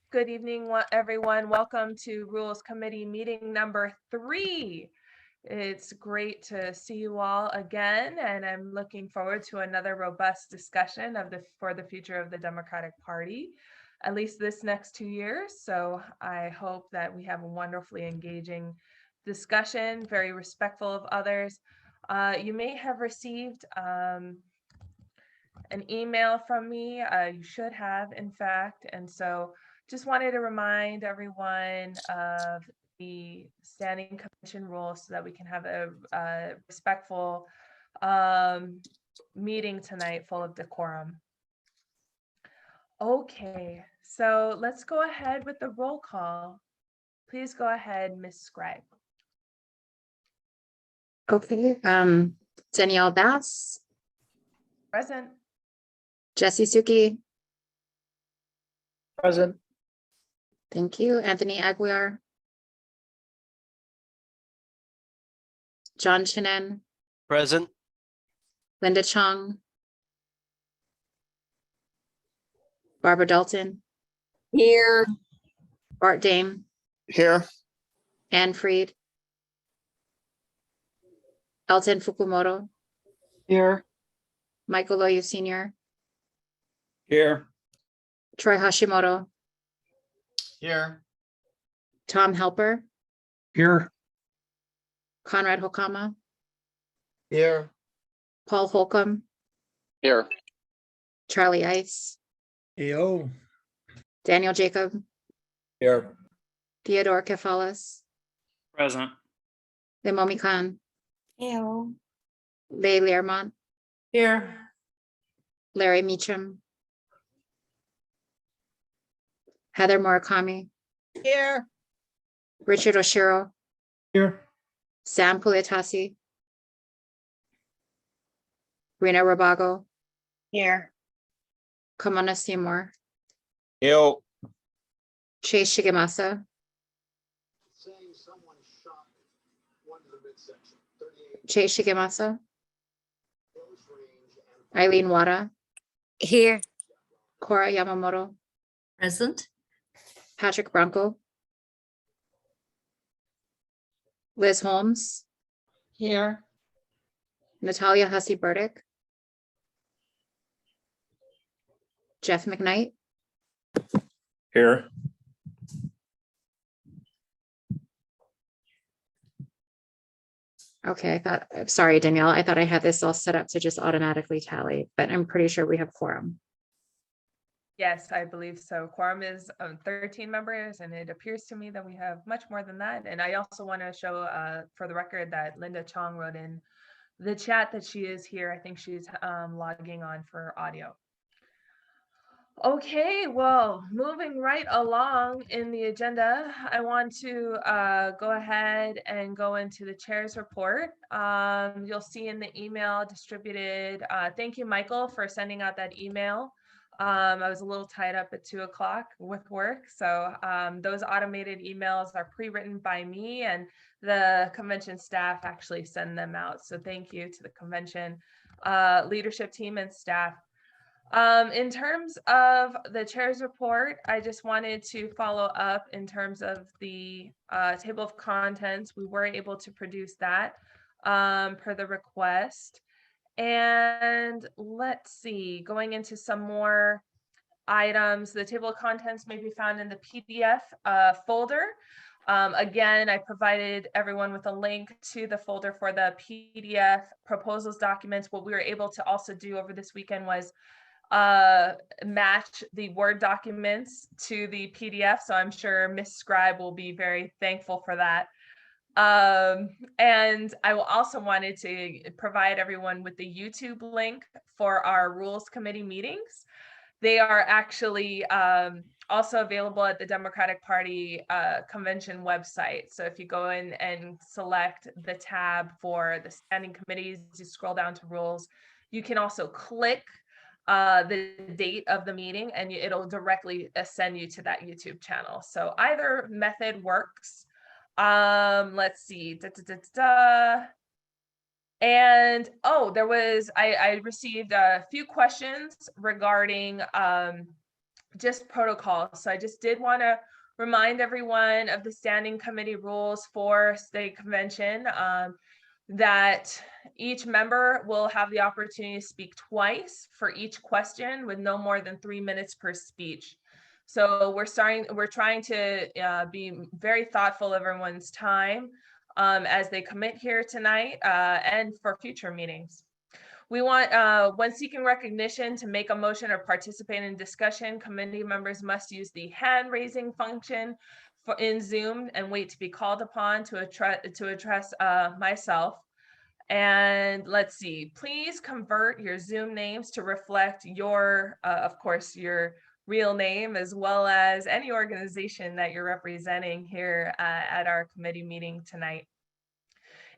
Good evening, everyone. Welcome to Rules Committee meeting number 3. It's great to see you all again, and I'm looking forward to another robust discussion for the future of the Democratic Party, at least this next 2 years. So I hope that we have a wonderfully engaging discussion, very respectful of others. You may have received an email from me. You should have, in fact. And so just wanted to remind everyone of the standing commission rules so that we can have a respectful meeting tonight full of decorum. Okay, so let's go ahead with the roll call. Please go ahead, Ms. Scribe. Okay, Danielle Bass, Present. Jesse Suki, Present. thank you. Anthony Aguiar, John Chinen, Present. Linda Chung, Barbara Dalton, Here. Bart Dame, Here. Anne Freed, Elton Fukumoto, Here. Michael Loyu Sr., Here. Troy Hashimoto, Here. Tom Helper, Here. Conrad Hokama, Here. Paul Holcomb, Here. Charlie Ice, Yo. Daniel Jacob, Here. Theodore Kefalas, Present. Lemomi Khan, Ew. Leigh Learmont, Here. Larry Meacham, Heather Murakami, Here. Richard Oshiro, Here. Sam Puliatasi, Rena Rabago, Here. Kamana Seymour, Yo. Chase Shigemasa, Chase Shigemasa, Eileen Wada, Here. Cora Yamamoto, Present. Patrick Bronco, Liz Holmes, Here. Natalia Hussey Burdick, Jeff McKnight, Here. okay, sorry, Danielle, I thought I had this all set up to just automatically tally, but I'm pretty sure we have quorum. Yes, I believe so. Quorum is 13 members, and it appears to me that we have much more than that. And I also want to show for the record that Linda Chong wrote in the chat that she is here. I think she's logging on for audio. Okay, well, moving right along in the agenda, I want to go ahead and go into the chair's report. You'll see in the email distributed. Thank you, Michael, for sending out that email. I was a little tied up at 2 o'clock with work. So those automated emails are pre-written by me, and the convention staff actually send them out. So thank you to the convention leadership team and staff. In terms of the chair's report, I just wanted to follow up in terms of the table of contents. We were able to produce that per the request. And let's see, going into some more items, the table of contents may be found in the PDF folder. Again, I provided everyone with a link to the folder for the PDF proposals documents. What we were able to also do over this weekend was match the Word documents to the PDF. So I'm sure Ms. Scribe will be very thankful for that. And I will also wanted to provide everyone with the YouTube link for our Rules Committee meetings. They are actually also available at the Democratic Party convention website. So if you go in and select the tab for the standing committees, you scroll down to rules, you can also click the date of the meeting and it'll directly send you to that YouTube channel. So either method works. Let's see. And there was, I received a few questions regarding just protocol. So I just did want to remind everyone of the standing committee rules for state convention, that each member will have the opportunity to speak twice for each question with no more than 3 minutes per speech. So we're trying to be very thoughtful of everyone's time as they commit here tonight and for future meetings. We want, when seeking recognition, to make a motion or participate in discussion, committee members must use the hand raising function in Zoom and wait to be called upon to address myself. And let's see, please convert your Zoom names to reflect your, of course, your real name, as well as any organization that you're representing here at our committee meeting tonight.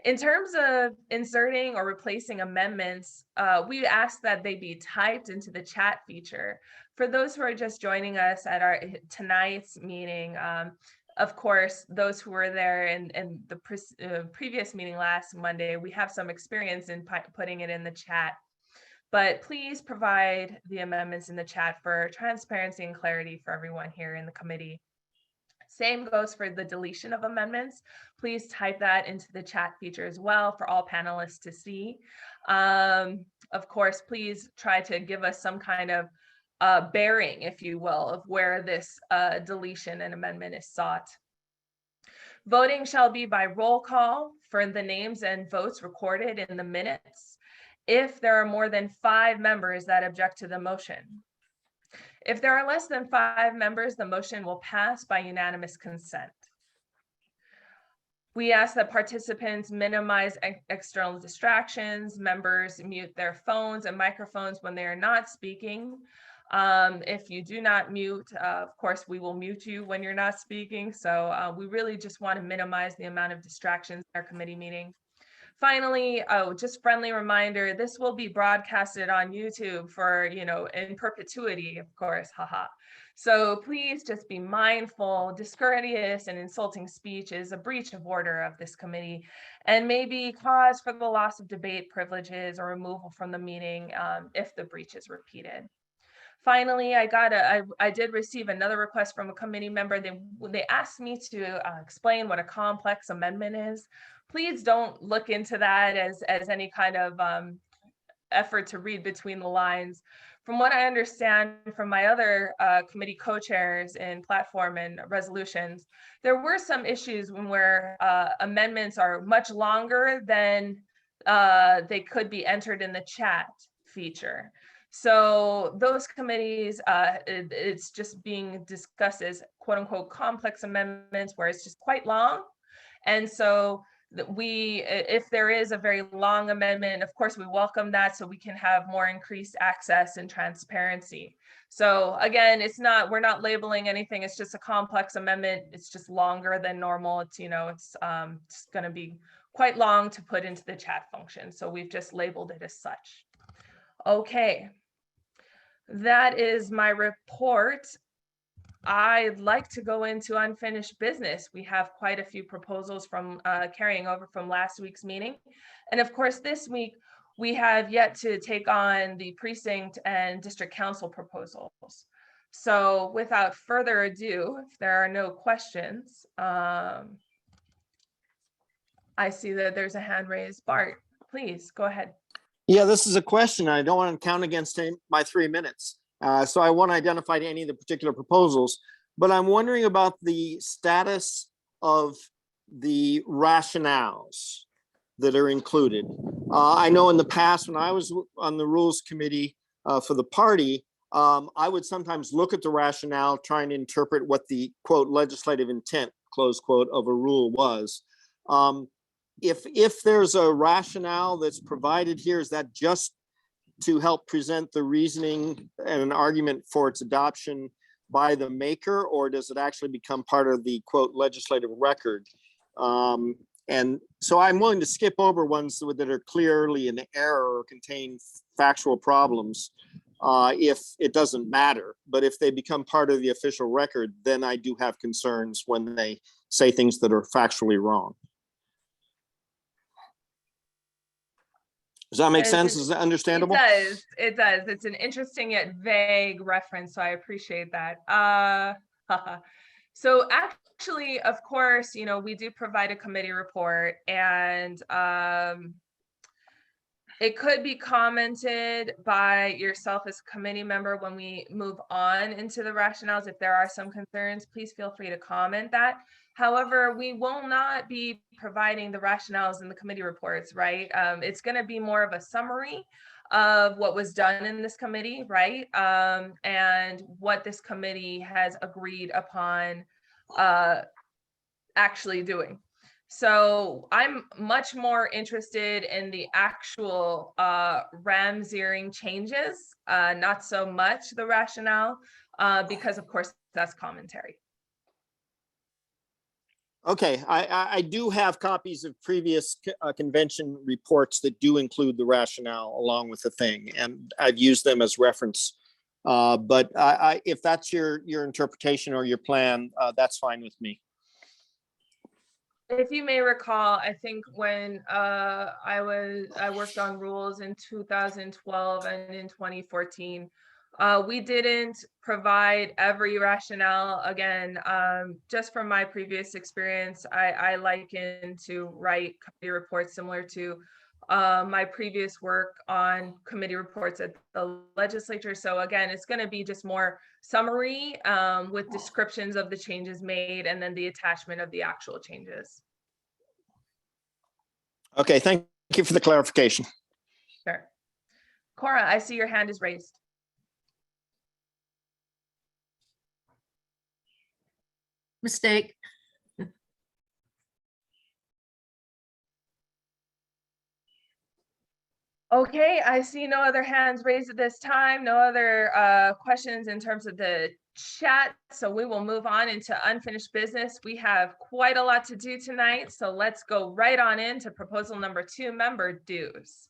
In terms of inserting or replacing amendments, we ask that they be typed into the chat feature. For those who are just joining us at our tonight's meeting, of course, those who were there in the previous meeting last Monday, we have some experience in putting it in the chat. But please provide the amendments in the chat for transparency and clarity for everyone here in the committee. Same goes for the deletion of amendments. Please type that into the chat feature as well for all panelists to see. Of course, please try to give us some kind of bearing, if you will, of where this deletion and amendment is sought. Voting shall be by roll call for the names and votes recorded in the minutes if there are more than 5 members that object to the motion. If there are less than 5 members, the motion will pass by unanimous consent. We ask that participants minimize external distractions. Members mute their phones and microphones when they are not speaking. If you do not mute, of course, we will mute you when you're not speaking. So we really just want to minimize the amount of distractions in our committee meeting. Finally, just friendly reminder, this will be broadcasted on YouTube for, in perpetuity, of course, haha. So please just be mindful. Discourteous and insulting speech is a breach of order of this committee and may be cause for the loss of debate privileges or removal from the meeting if the breach is repeated. Finally, I did receive another request from a committee member. They asked me to explain what a complex amendment is. Please don't look into that as any kind of effort to read between the lines. From what I understand from my other committee co-chairs in platform and resolutions, there were some issues where amendments are much longer than they could be entered in the chat feature. So those committees, it's just being discussed as quote unquote complex amendments where it's just quite long. And so if there is a very long amendment, of course, we welcome that so we can have more increased access and transparency. So again, we're not labeling anything. It's just a complex amendment. It's just longer than normal. It's going to be quite long to put into the chat function. So we've just labeled it as such. Okay, that is my report. I'd like to go into unfinished business. We have quite a few proposals from carrying over from last week's meeting. And of course, this week, we have yet to take on the precinct and district council proposals. So without further ado, if there are no questions, I see that there's a hand raised. Bart, please go ahead. Yeah, this is a question. I don't want to count against my 3 minutes. So I won't identify any of the particular proposals, but I'm wondering about the status of the rationales that are included. I know in the past when I was on the rules committee for the party, I would sometimes look at the rationale trying to interpret what the quote legislative intent close quote of a rule was. If there's a rationale that's provided here, is that just to help present the reasoning and an argument for its adoption by the maker, or does it actually become part of the quote legislative record? And so I'm willing to skip over ones that are clearly in error or contain factual problems if it doesn't matter. But if they become part of the official record, then I do have concerns when they say things that are factually wrong. Does that make It's sense? an- Is that understandable? It does. It's an interesting yet vague reference, so I appreciate that. So actually, of course, you know, we do provide a committee report, and it could be commented by yourself as a committee member when we move on into the rationales. If there are some concerns, please feel free to comment that. However, we will not be providing the rationales in the committee reports, right? It's going to be more of a summary of what was done in this committee, right? And what this committee has agreed upon actually doing. So I'm much more interested in the actual Ramsering changes, not so much the rationale, because of course that's commentary. Okay, I do have copies of previous convention reports that do include the rationale along with the thing, and I've used them as reference. But if that's your interpretation or your plan, that's fine with me. If you may recall, I think when I worked on rules in 2012 and in 2014, we didn't provide every rationale. Again, just from my previous experience, I liken to write committee reports similar to my previous work on committee reports at the legislature. So again, it's going to be just more summary with descriptions of the changes made and then the attachment of the actual changes. Okay, thank you for the clarification. Sure. Cora, I see your hand is raised. Mistake. Okay, I see no other hands raised at this time, no other questions in terms of the chat. So we will move on into unfinished business. We have quite a lot to do tonight, so let's go right on into proposal number 2, member dues.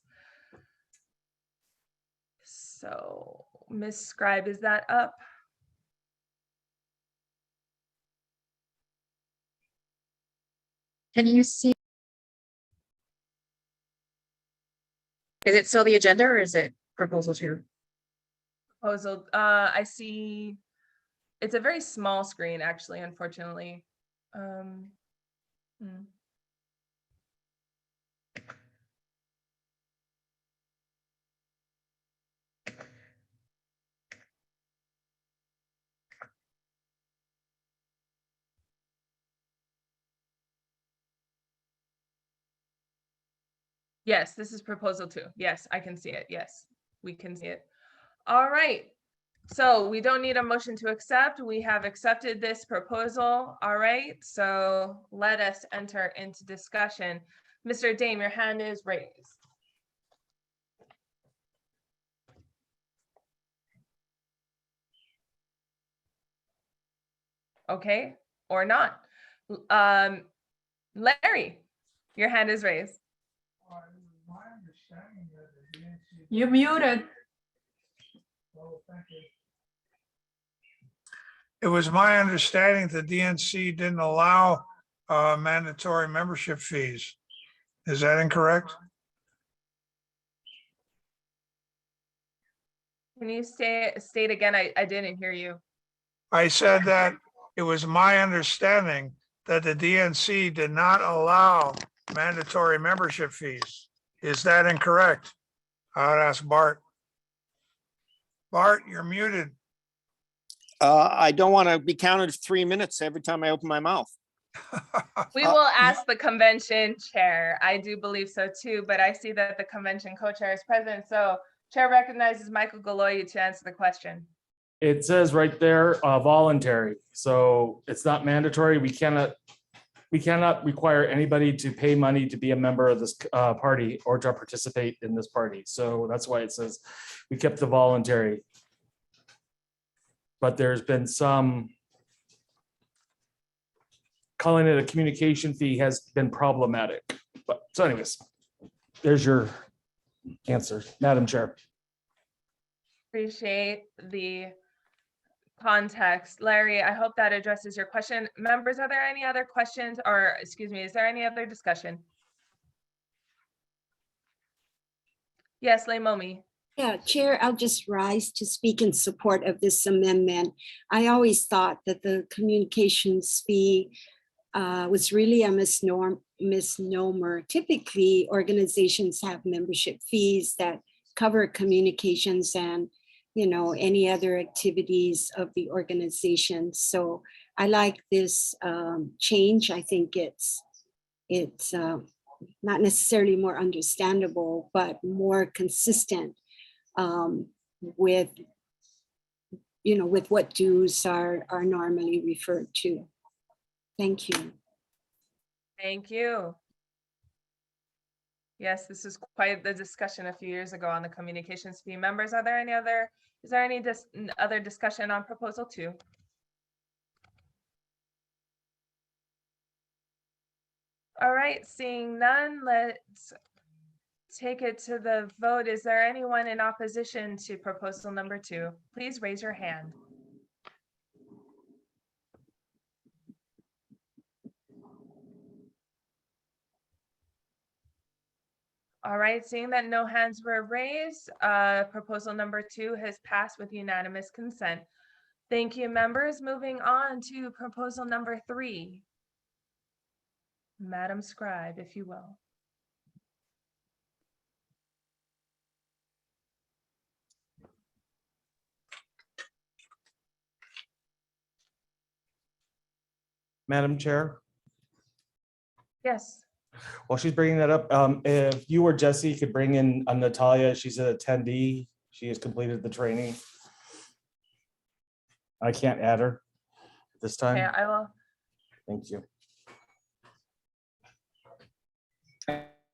So Ms. Scribe, is that up? Can you see? Is it still the agenda or is it proposal 2? Proposal, I see, it's a very small screen, actually, unfortunately. Hmm. Yes, this is proposal 2. Yes, I can see it. Yes, we can see it. All right. So we don't need a motion to accept. We have accepted this proposal. All right. So let us enter into discussion. Mr. Dame, your hand is raised. Okay, or not. Larry, your hand is raised. You're muted. It was my understanding the DNC didn't allow mandatory membership fees. Is that incorrect? Can you state again? I didn't hear you. I said that it was my understanding that the DNC did not allow mandatory membership fees. Is that incorrect? I would ask Bart. Bart, you're muted. I don't want to be counted 3 minutes every time I open my mouth. We will ask the convention chair. I do believe so too, but I see that the convention co-chair is present. So chair recognizes Michael Galoyu to answer the question. It says right there, voluntary. So it's not mandatory. We cannot require anybody to pay money to be a member of this party or to participate in this party. So that's why it says we kept the voluntary. But there's been some, calling it a communication fee has been problematic. But so anyways, there's your answer, Madam Chair. Appreciate the context. Larry, I hope that addresses your question. Members, are there any other questions or, excuse me, is there any other discussion? Yes, Leimomi. Yeah, Chair, I'll just rise to speak in support of this amendment. I always thought that the communications fee was really a misnomer. Typically, organizations have membership fees that cover communications and, you know, any other activities of the organization. So I like this change. I think it's not necessarily more understandable, but more consistent with, you know, with what dues are normally referred to. Thank you. Thank you. Yes, this is quite the discussion a few years ago on the communications fee. Members, is there any other discussion on proposal 2? All right, seeing none, let's take it to the vote. Is there anyone in opposition to proposal number 2? Please raise your hand. All right, seeing that no hands were raised, proposal number 2 has passed with unanimous consent. Thank you, members. Moving on to proposal number 3. Madam Scribe, if you will. Madam Chair, Yes. while she's bringing that up, if you or Jesse could bring in Natalia, she's an attendee. She has completed the training. I can't add her this Okay, time. I will. Thank you.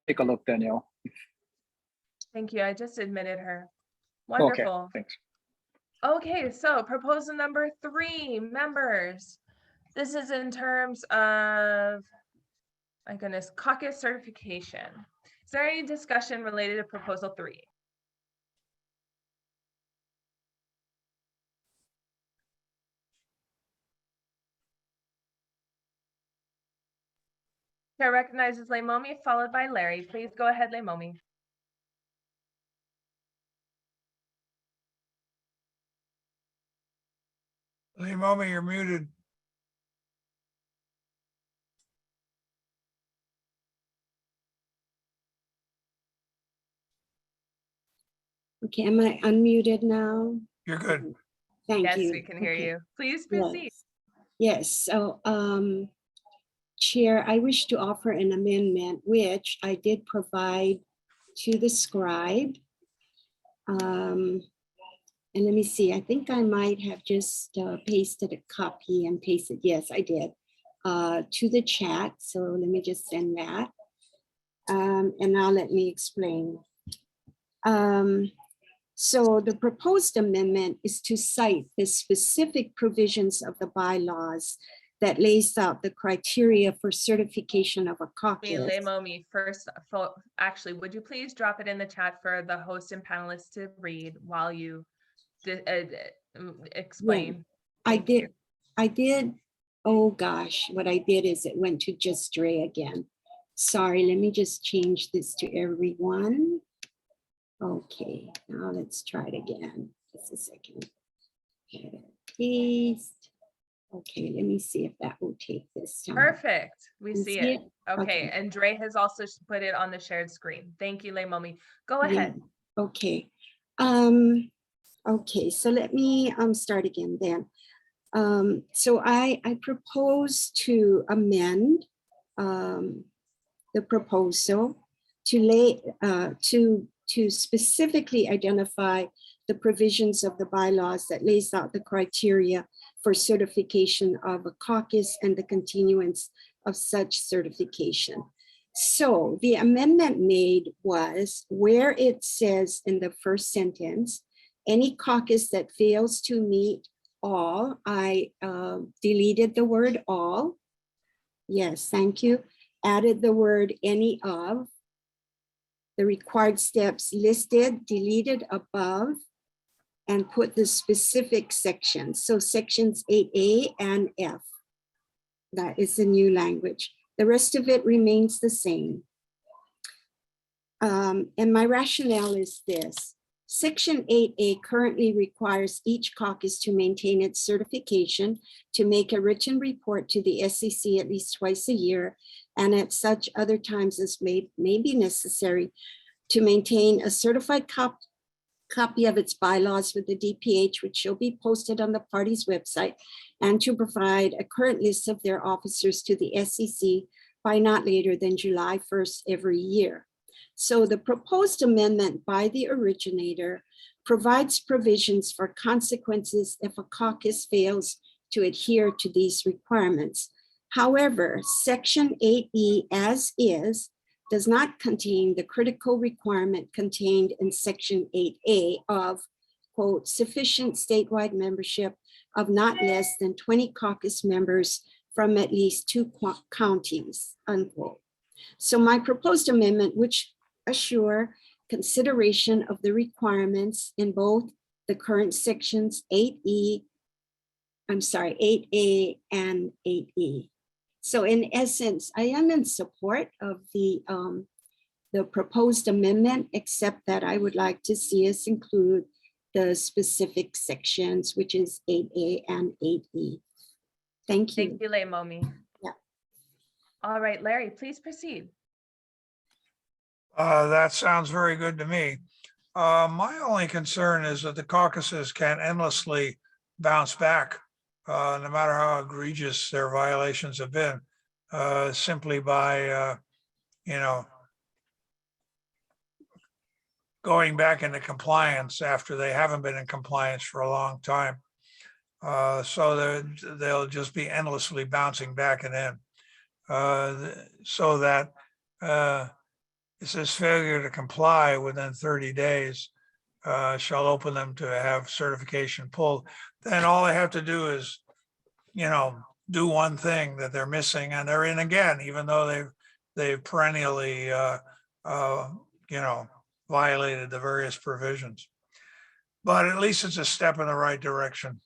Take a look, Danielle. Thank you. I just admitted her. Okay, Wonderful. thanks. Okay, so proposal number 3, members. This is in terms of, my goodness, caucus certification. Is there any discussion related to proposal 3? Chair recognizes Leimomi, followed by Larry. Please go ahead, Leimomi. Leimomi, you're muted. Okay, am I unmuted now? You're good. Thank Yes, you. we can hear Okay. you. Please proceed. Yes, so Chair, I wish to offer an amendment which I did provide to the scribe. And let me see, I think I might have just pasted a copy and pasted, yes, I did, to the chat. So let me just send that. And now let me explain. So the proposed amendment is to cite the specific provisions of the bylaws that lays out the criteria for certification of a caucus. Leimomi, first, actually, would you please drop it in the chat for the host and panelists to read while you explain? I Thank you. did. Oh gosh, what I did is it went to just Dre again. Sorry, let me just change this to everyone. Okay, now let's try it again. Just a second. Paste. Okay, let me see if that will take this time. Perfect. We You see see it. it? Okay, Okay. and Dre has also put it on the shared screen. Thank you, Leimomi. Go Yeah, ahead. okay. Okay, so let me start again then. So I propose to amend the proposal to specifically identify the provisions of the bylaws that lays out the criteria for certification of a caucus and the continuance of such certification. So the amendment made was where it says in the first sentence, any caucus that fails to meet all, I deleted the word all. Yes, thank you. Added the word any of. The required steps listed, deleted above, and put the specific sections. So sections 8A and F. That is the new language. The rest of it remains the same. And my rationale is this. Section 8A currently requires each caucus to maintain its certification, to make a written report to the SEC at least twice a year, and at such other times as may be necessary, to maintain a certified copy of its bylaws with the DPH, which shall be posted on the party's website, and to provide a current list of their officers to the SEC by not later than July 1st every year. So the proposed amendment by the originator provides provisions for consequences if a caucus fails to adhere to these requirements. However, Section 8E as is does not contain the critical requirement contained in Section 8A of, quote, sufficient statewide membership of not less than 20 caucus members from at least 2 counties, unquote. So my proposed amendment, which assure consideration of the requirements in both the current sections 8A and 8E. So in essence, I am in support of the proposed amendment, except that I would like to see us include the specific sections, which is 8A and 8E. Thank you. Thank you, Leimomi. Yeah. All right, Larry, please proceed. That sounds very good to me. My only concern is that the caucuses can endlessly bounce back, no matter how egregious their violations have been, simply by, going back into compliance after they haven't been in compliance for a long time. So they'll just be endlessly bouncing back and in, so that it says failure to comply within 30 days shall open them to have certification pulled. Then all they have to do is, do one thing that they're missing and they're in again, even though they've perennially, violated the various provisions. But at least it's a step in the right direction.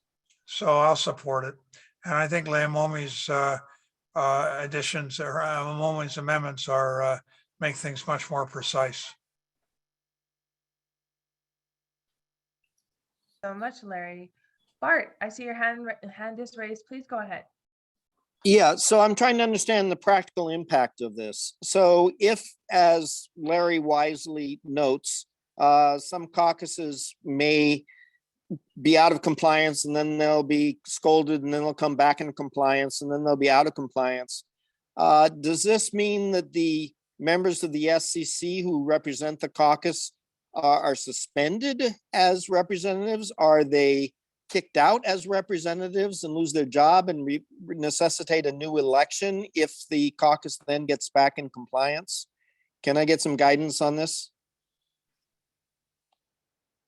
So I'll support it. And I think Leimomi's additions or Leimomi's amendments are make things much more precise. So much, Larry. Bart, I see your hand is raised. Please go ahead. Yeah, so I'm trying to understand the practical impact of this. So if, as Larry wisely notes, some caucuses may be out of compliance and then they'll be scolded and then they'll come back into compliance and then they'll be out of compliance. Does this mean that the members of the SCC who represent the caucus are suspended as representatives? Are they kicked out as representatives and lose their job and necessitate a new election if the caucus then gets back in compliance? Can I get some guidance on this?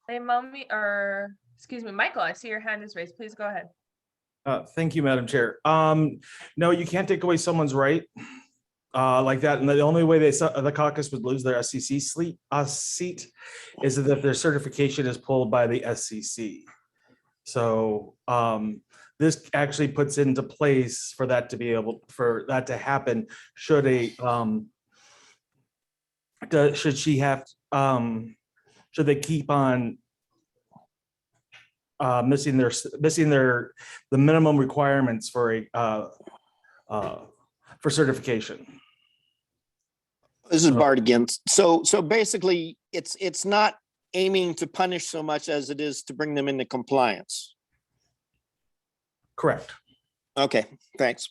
Leimomi, or excuse me, Michael, I see your hand is raised. Please go ahead. Thank you, Madam Chair. No, you can't take away someone's right like that. And the only way the caucus would lose their SCC seat is if their certification is pulled by the SCC. So this actually puts into place for that to be able for that to happen. Should should she have should they keep on missing the minimum requirements for for certification? This is Bart again. So basically it's not aiming to punish so much as it is to bring them into compliance. Correct. Okay, thanks.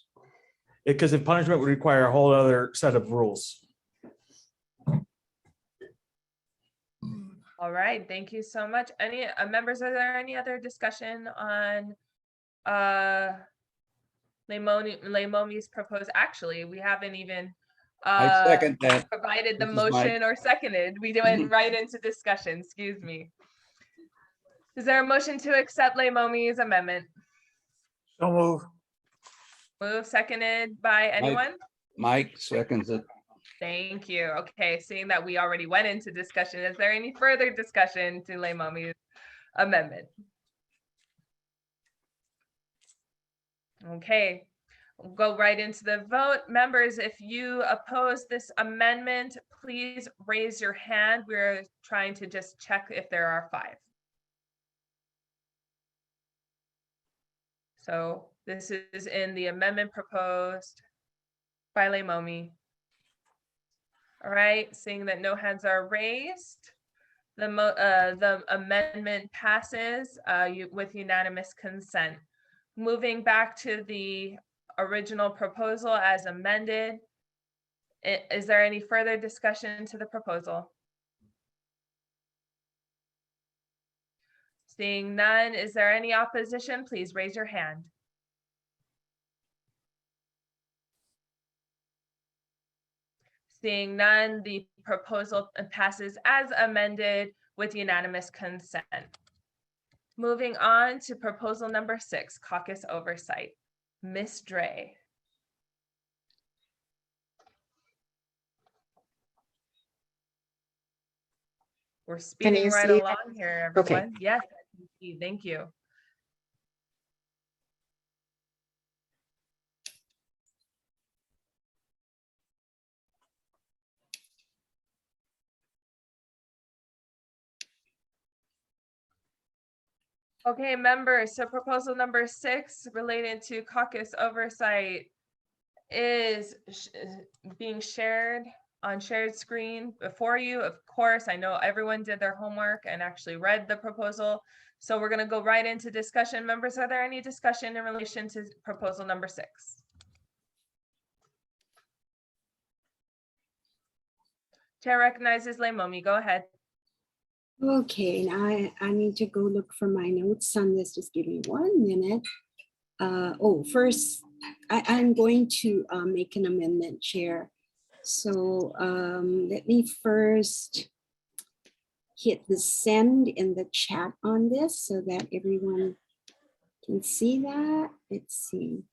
Because if punishment would require a whole other set of rules. All right, thank you so much. Any members, are there any other discussion on Leimomi's proposed? Actually, we haven't even I second that. provided the This is Mike. motion or seconded. We went right into discussion, excuse me. Is there a motion to accept Leimomi's amendment? So move. Move seconded by anyone? Mike seconds it. Thank you. Okay, seeing that we already went into discussion, is there any further discussion to Leimomi's amendment? Okay, We'll go right into the vote. Members, if you oppose this amendment, please raise your hand. We're trying to just check if there are 5. So this is in the amendment proposed by Leimomi. All right, seeing that no hands are raised, the amendment passes with unanimous consent. Moving back to the original proposal as amended, is there any further discussion to the proposal? Seeing none, is there any opposition? Please raise your hand. Seeing none, the proposal passes as amended with unanimous consent. Moving on to proposal number 6, caucus oversight. Ms. Dre. We're speeding you right see? along here, Okay. everyone. Yes, I can see. Thank you. Okay, members, so proposal number 6 related to caucus oversight is being shared on shared screen before you. Of course, I know everyone did their homework and actually read the proposal. So we're going to go right into discussion. Members, are there any discussion in relation to proposal number 6? Chair recognizes Leimomi. Go ahead. Okay, now I need to go look for my notes on this. Just give me 1 minute. First, I'm going to make an amendment, Chair. So let me first hit the send in the chat on this so that everyone can see that. Let's see.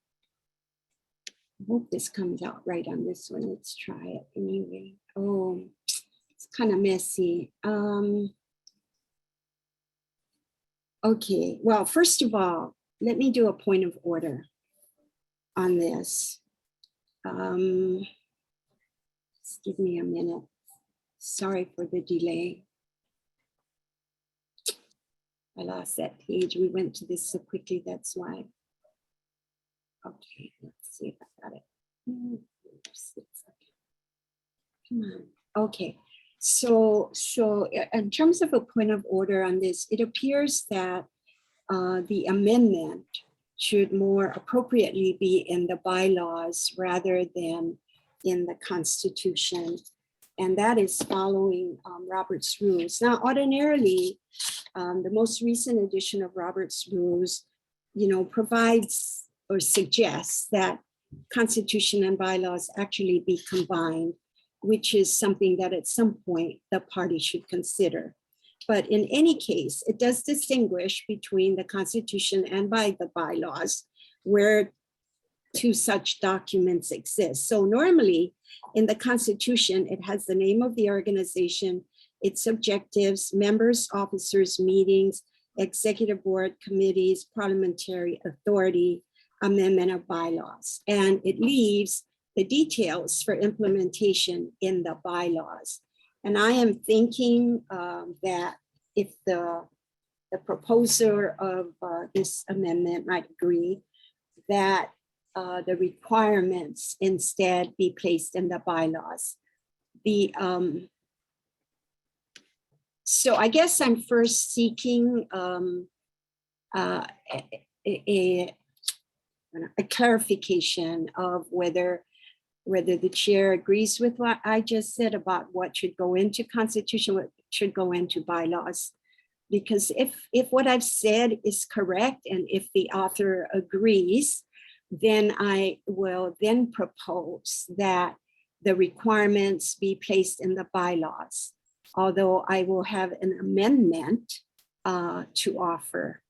I hope this comes out right on this one. Let's try it anyway. Oh, it's kind of messy. Okay, well, first of all, let me do a point of order on this. Just give me a minute. Sorry for the delay. I lost that page. We went to this so quickly, that's why. Okay, let's see if I got it. Come on. Okay. So in terms of a point of order on this, it appears that the amendment should more appropriately be in the bylaws rather than in the Constitution. And that is following Robert's rules. Now, ordinarily, the most recent edition of Robert's rules, provides or suggests that Constitution and bylaws actually be combined, which is something that at some point the party should consider. But in any case, it does distinguish between the Constitution and the bylaws where 2 such documents exist. So normally in the Constitution, it has the name of the organization, its objectives, members, officers, meetings, executive board, committees, parliamentary authority, amendment of bylaws. And it leaves the details for implementation in the bylaws. And I am thinking that if the proposer of this amendment might agree that the requirements instead be placed in the bylaws. So I guess I'm first seeking a clarification of whether the chair agrees with what I just said about what should go into Constitution, what should go into bylaws. Because if what I've said is correct, and if the author agrees, then I will then propose that the requirements be placed in the bylaws, although I will have an amendment to offer.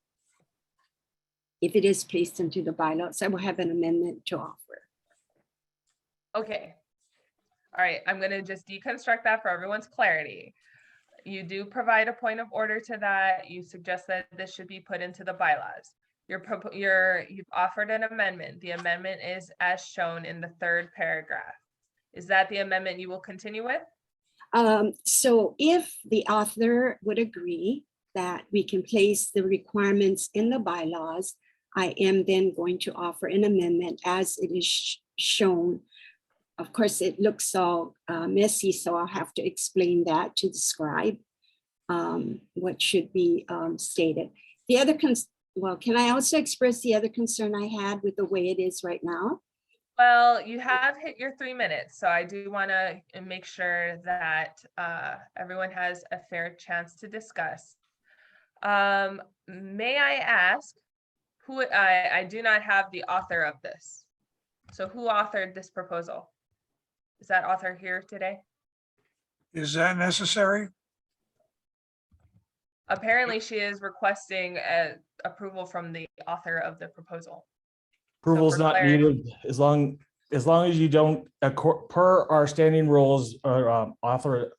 If it is placed into the bylaws, I will have an amendment to offer. Okay. All right, I'm going to just deconstruct that for everyone's clarity. You do provide a point of order to that. You suggest that this should be put into the bylaws. You've offered an amendment. The amendment is as shown in the third paragraph. Is that the amendment you will continue with? So if the author would agree that we can place the requirements in the bylaws, I am then going to offer an amendment as it is shown. Of course, it looks all messy, so I'll have to explain that to describe what should be stated. The other, well, can I also express the other concern I had with the way it is right now? Well, you have hit your 3 minutes, so I do want to make sure that everyone has a fair chance to discuss. May I ask who, I do not have the author of this. So who authored this proposal? Is that author here today? Is that necessary? Apparently she is requesting approval from the author of the proposal. Approval is for not clarity- needed as long as you don't, per our standing rules, or author.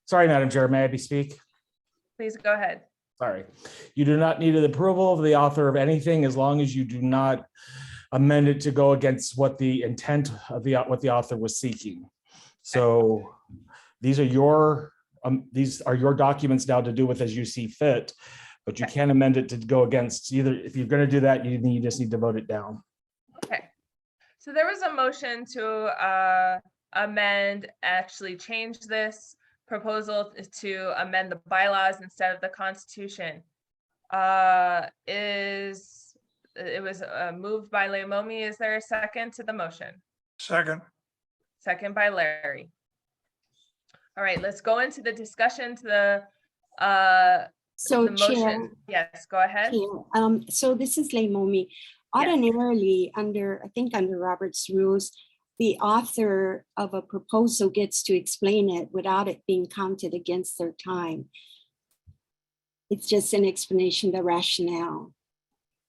Sorry, Madam Chair, may I speak? Please go ahead. Sorry. You do not need the approval of the author of anything as long as you do not amend it to go against what the intent of what the author was seeking. So these are your documents now to do with as you see fit, but you can't amend it to go against either. If you're going to do that, you just need to vote it down. Okay. So there was a motion to amend, actually change this proposal to amend the bylaws instead of the Constitution. It was moved by Leimomi. Is there a second to the motion? Second. Second by Larry. All right, let's go into the discussion to the So Chair, motion. Yes, go ahead. so this is Leimomi. Ordinarily, I think under Robert's rules, the author of a proposal gets to explain it without it being counted against their time. It's just an explanation, the rationale.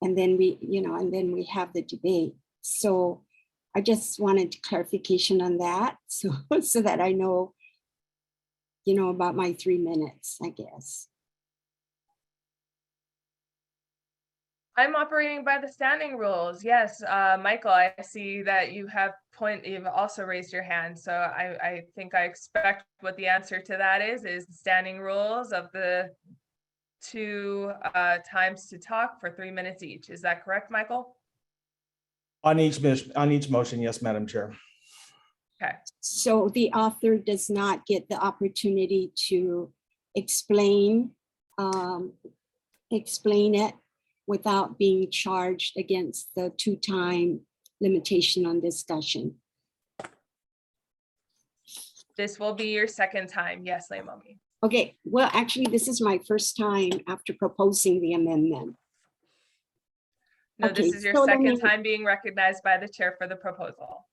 And then we have the debate. So I just wanted clarification on that. So that I know, about my 3 minutes, I guess. I'm operating by the standing rules. Yes, Michael, I see that you've also raised your hand. So I think I expect what the answer to that is the standing rules of the two times to talk for 3 minutes each. Is that correct, Michael? On each motion, yes, Madam Chair. Okay. So the author does not get the opportunity to explain it without being charged against the 2-time limitation on discussion. This will be your second time. Yes, Leimomi. Okay, well, actually, this is my first time after proposing the amendment. No, Okay, this is your so let second me- time being recognized by the chair for the proposal.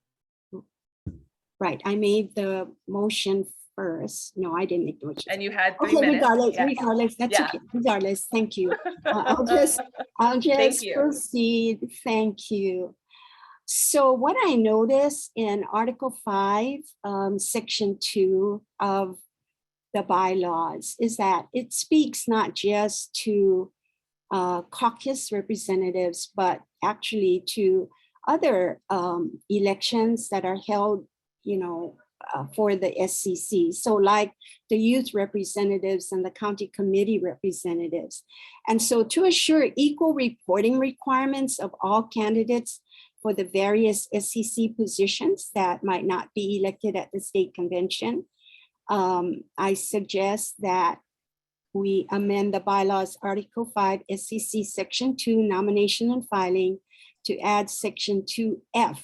Right, I made the motion first. No, I didn't make the motion. And you had 3 Okay, minutes. regardless, that's Yeah. okay, regardless, thank you. I'll just you. proceed, thank you. So what I noticed in Article 5, Section 2 of the bylaws is that it speaks not just to caucus representatives, but actually to other elections that are held, for the SCC. So like the youth representatives and the county committee representatives. And so to assure equal reporting requirements of all candidates for the various SCC positions that might not be elected at the state convention, I suggest that we amend the bylaws Article 5 SCC Section 2 nomination and filing to add Section 2F,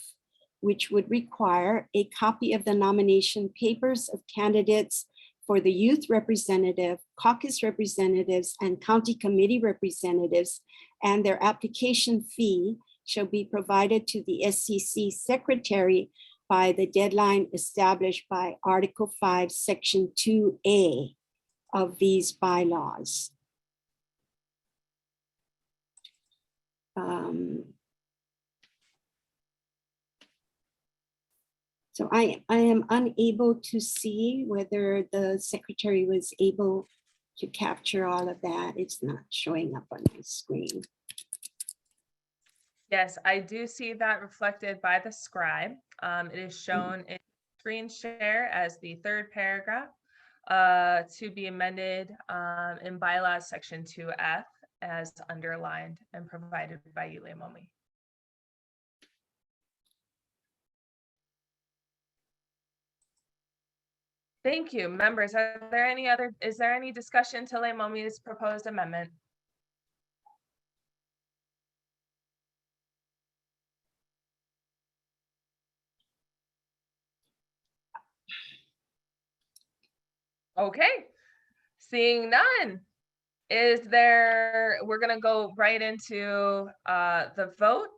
which would require a copy of the nomination papers of candidates for the youth representative, caucus representatives, and county committee representatives, and their application fee shall be provided to the SCC secretary by the deadline established by Article 5, Section 2A of these bylaws. So I am unable to see whether the secretary was able to capture all of that. It's not showing up on my screen. Yes, I do see that reflected by the scribe. It is shown in screen share as the third paragraph to be amended in bylaws section 2F as underlined and provided by Yule Momi. Thank you, members. Is there any discussion to Leimomi's proposed amendment? Okay, seeing none. We're gonna go right into the vote.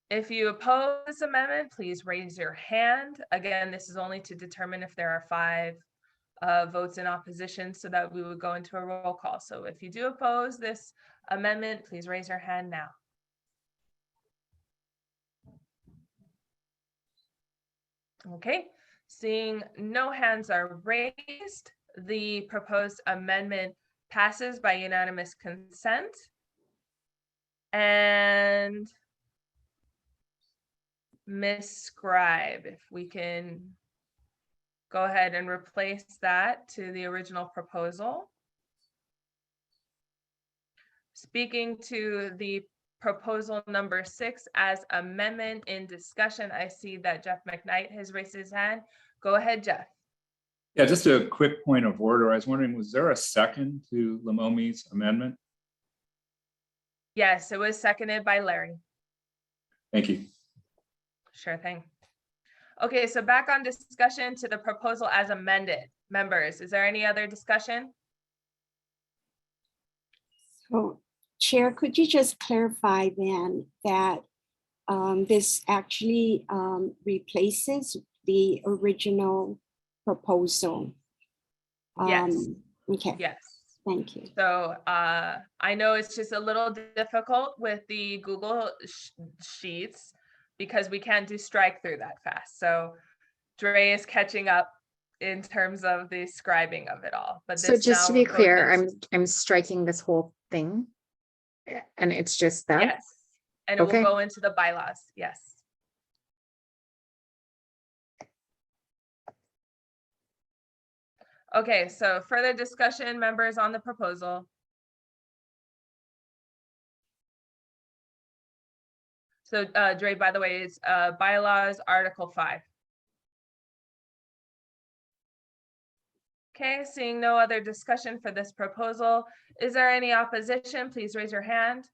If you oppose this amendment, please raise your hand. Again, this is only to determine if there are 5 votes in opposition so that we would go into a roll call. So if you do oppose this amendment, please raise your hand now. Okay, seeing no hands are raised, the proposed amendment passes by unanimous consent. And Ms. Scribe, if we can go ahead and replace that to the original proposal. Speaking to the proposal number 6 as amendment in discussion, I see that Jeff McKnight has raised his hand. Go ahead, Jeff. Yeah, just a quick point of order. I was wondering, was there a second to Leimomi's amendment? Yes, it was seconded by Larry. Thank you. Sure thing. Okay, so back on discussion to the proposal as amended. Members, is there any other discussion? So, Chair, could you just clarify then that this actually replaces the original proposal? Yes. Okay. Yes. Thank you. So I know it's just a little difficult with the Google Sheets because we can't do strike through that fast. So Dre is catching up in terms of the scribing of it all. But So this just to now be goes clear, into- I'm striking this whole thing. And it's just that? yes, and it Okay. will go into the bylaws. Yes. Okay, so further discussion, members, on the proposal. So Dre, by the way, it's bylaws Article 5. Okay, seeing no other discussion for this proposal, is there any opposition? Please raise your hand.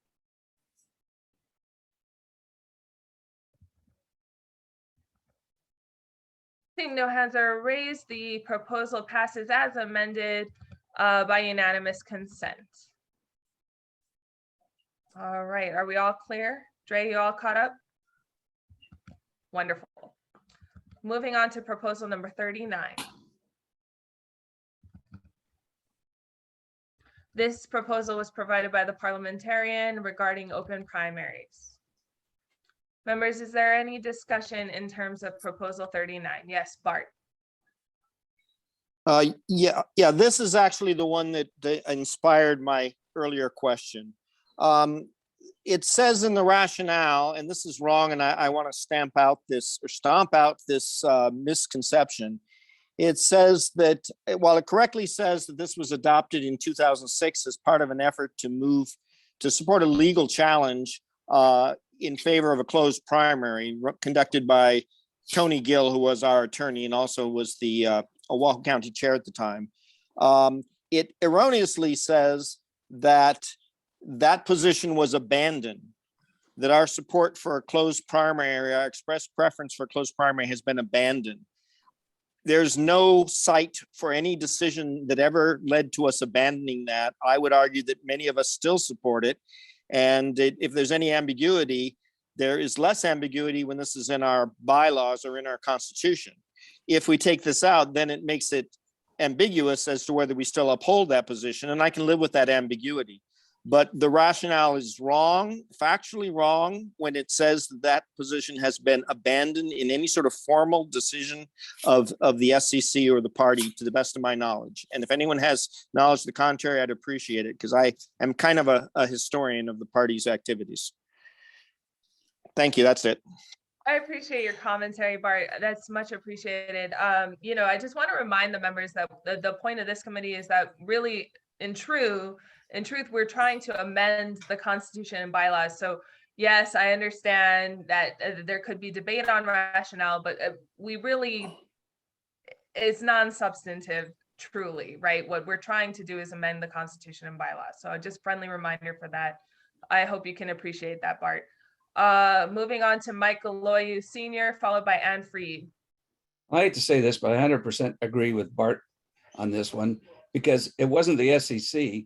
Seeing no hands are raised, the proposal passes as amended by unanimous consent. All right, are we all clear? Dre, you all caught up? Wonderful. Moving on to proposal number 39. This proposal was provided by the parliamentarian regarding open primaries. Members, is there any discussion in terms of proposal 39? Yes, Bart. Yeah, this is actually the one that inspired my earlier question. It says in the rationale, and this is wrong, and I want to stomp out this misconception. It says that, while it correctly says that this was adopted in 2006 as part of an effort to support a legal challenge in favor of a closed primary conducted by Tony Gill, who was our attorney and also was the Oahu County chair at the time. It erroneously says that that position was abandoned, that our support for a closed primary, our express preference for a closed primary has been abandoned. There's no cite for any decision that ever led to us abandoning that. I would argue that many of us still support it. And if there's any ambiguity, there is less ambiguity when this is in our bylaws or in our constitution. If we take this out, then it makes it ambiguous as to whether we still uphold that position. And I can live with that ambiguity. But the rationale is wrong, factually wrong, when it says that position has been abandoned in any sort of formal decision of the SCC or the party, to the best of my knowledge. And if anyone has knowledge to the contrary, I'd appreciate it, because I am kind of a historian of the party's activities. Thank you. That's it. I appreciate your commentary, Bart. That's much appreciated. I just want to remind the members that the point of this committee is that really, in truth, we're trying to amend the Constitution and bylaws. So yes, I understand that there could be debate on rationale, but it's non-substantive, truly, right? What we're trying to do is amend the Constitution and bylaws. So just friendly reminder for that. I hope you can appreciate that, Bart. Moving on to Michael Loyu Sr., followed by Ann Freed. I hate to say this, but I 100% agree with Bart on this one because it wasn't the SEC.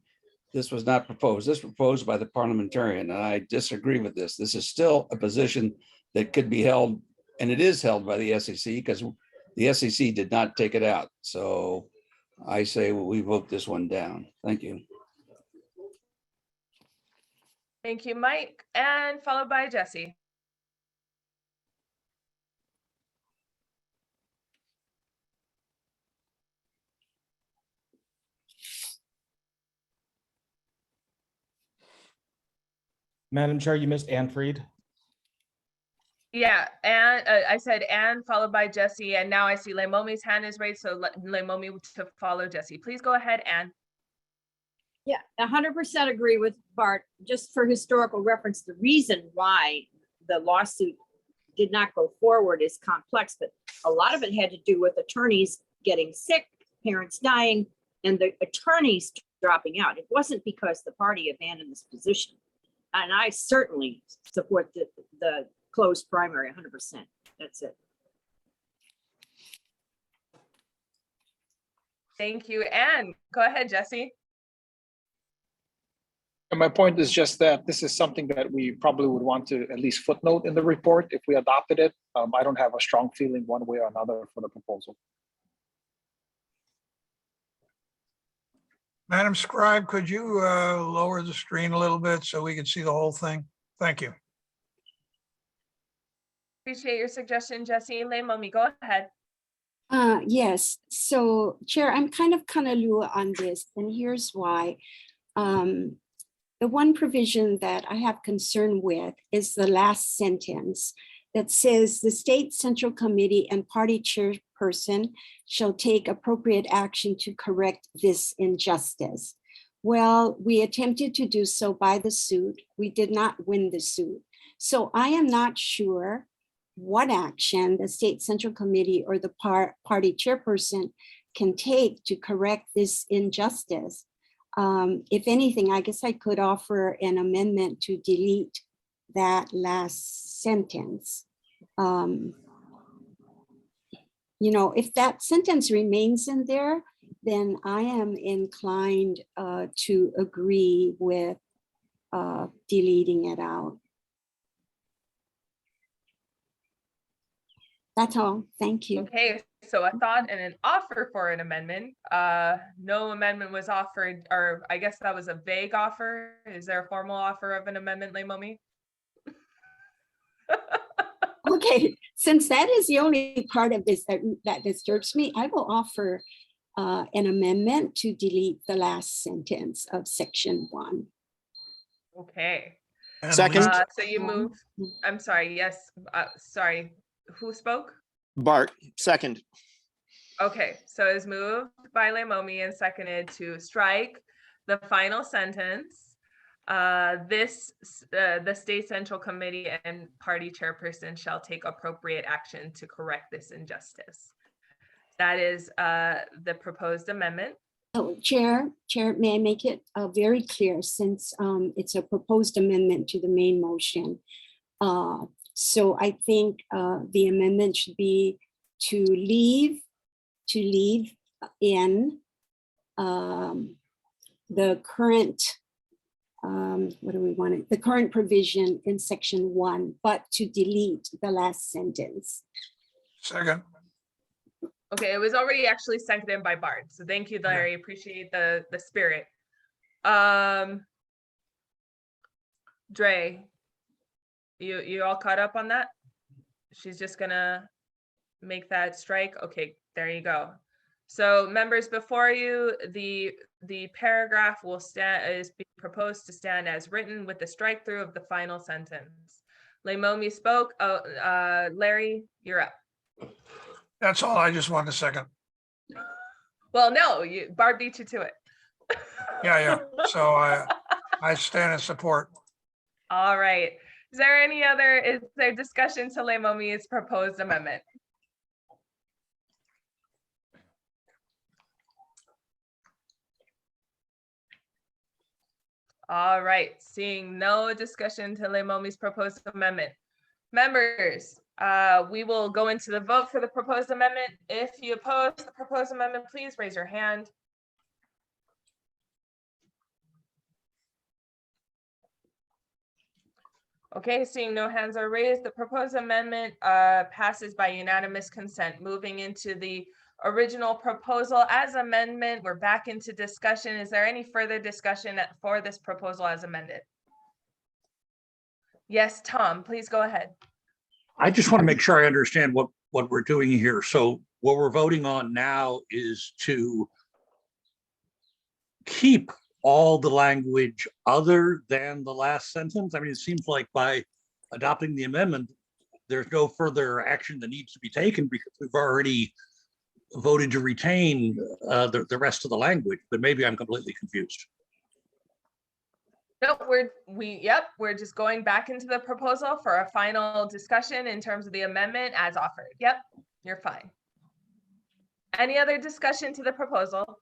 This was not proposed. This was proposed by the parliamentarian, and I disagree with this. This is still a position that could be held, and it is held by the SEC because the SEC did not take it out. So I say we vote this one down. Thank you. Thank you, Mike, and followed by Jesse. Madam Chair, you missed Ann Freed. Yeah, and I said Ann, followed by Jesse, and now I see Lemomi's hand is raised, so Lemomi to follow Jesse. Please go ahead, Ann. Yeah, 100% agree with Bart. Just for historical reference, the reason why the lawsuit did not go forward is complex, but a lot of it had to do with attorneys getting sick, parents dying, and the attorneys dropping out. It wasn't because the party abandoned this position. And I certainly support the closed primary 100%. That's it. Thank you, Ann. Go ahead, Jesse. And my point is just that this is something that we probably would want to at least footnote in the report if we adopted it. I don't have a strong feeling one way or another for the proposal. Madam Scribe, could you lower the screen a little bit so we can see the whole thing? Thank you. Appreciate your suggestion, Jesse. Lemomi, go ahead. Yes, so Chair, I'm kind of on this, and here's why. The one provision that I have concern with is the last sentence that says the State Central Committee and party chairperson shall take appropriate action to correct this injustice. Well, we attempted to do so by the suit. We did not win the suit. So I am not sure what action the State Central Committee or the party chairperson can take to correct this injustice. If anything, I guess I could offer an amendment to delete that last sentence. If that sentence remains in there, then I am inclined to agree with deleting it out. That's all. Thank you. Okay, so a thought and an offer for an amendment. No amendment was offered, or I guess that was a vague offer. Is there a formal offer of an amendment, Lemomi? Okay, since that is the only part of this that disturbs me, I will offer an amendment to delete the last sentence of section 1. Okay. Second. So you move. I'm sorry. Yes. Sorry. Who spoke? Bart, second. Okay, so it's moved by Lemomi and seconded to strike the final sentence. The State Central Committee and party chairperson shall take appropriate action to correct this injustice. That is the proposed amendment. Oh, Chair, may I make it very clear since it's a proposed amendment to the main motion. So I think the amendment should be to leave in the current, what do we want it? The current provision in section 1, but to delete the last sentence. Second. Okay, it was already actually seconded by Bart. So thank you, Larry. Appreciate the spirit. Dre, you all caught up on that? She's just gonna make that strike. Okay, there you go. So members, before you, the paragraph is being proposed to stand as written with the strike through of the final sentence. Leimomi spoke. Oh, Larry, you're up. That's all. I just wanted a second. Well, no, Barb beat you to it. Yeah. So I stand in support. All right. Is there discussion to Leimomi's proposed amendment? All right, seeing no discussion to Leimomi's proposed amendment. Members, we will go into the vote for the proposed amendment. If you oppose the proposed amendment, please raise your hand. Okay, seeing no hands are raised, the proposed amendment passes by unanimous consent. Moving into the original proposal as amendment, we're back into discussion. Is there any further discussion for this proposal as amended? Yes, Tom, please go ahead. I just want to make sure I understand what we're doing here. So what we're voting on now is to keep all the language other than the last sentence. I mean, it seems like by adopting the amendment, there's no further action that needs to be taken because we've already voted to retain the rest of the language, but maybe I'm completely confused. No, we're just going back into the proposal for a final discussion in terms of the amendment as offered. Yep, you're fine. Any other discussion to the proposal?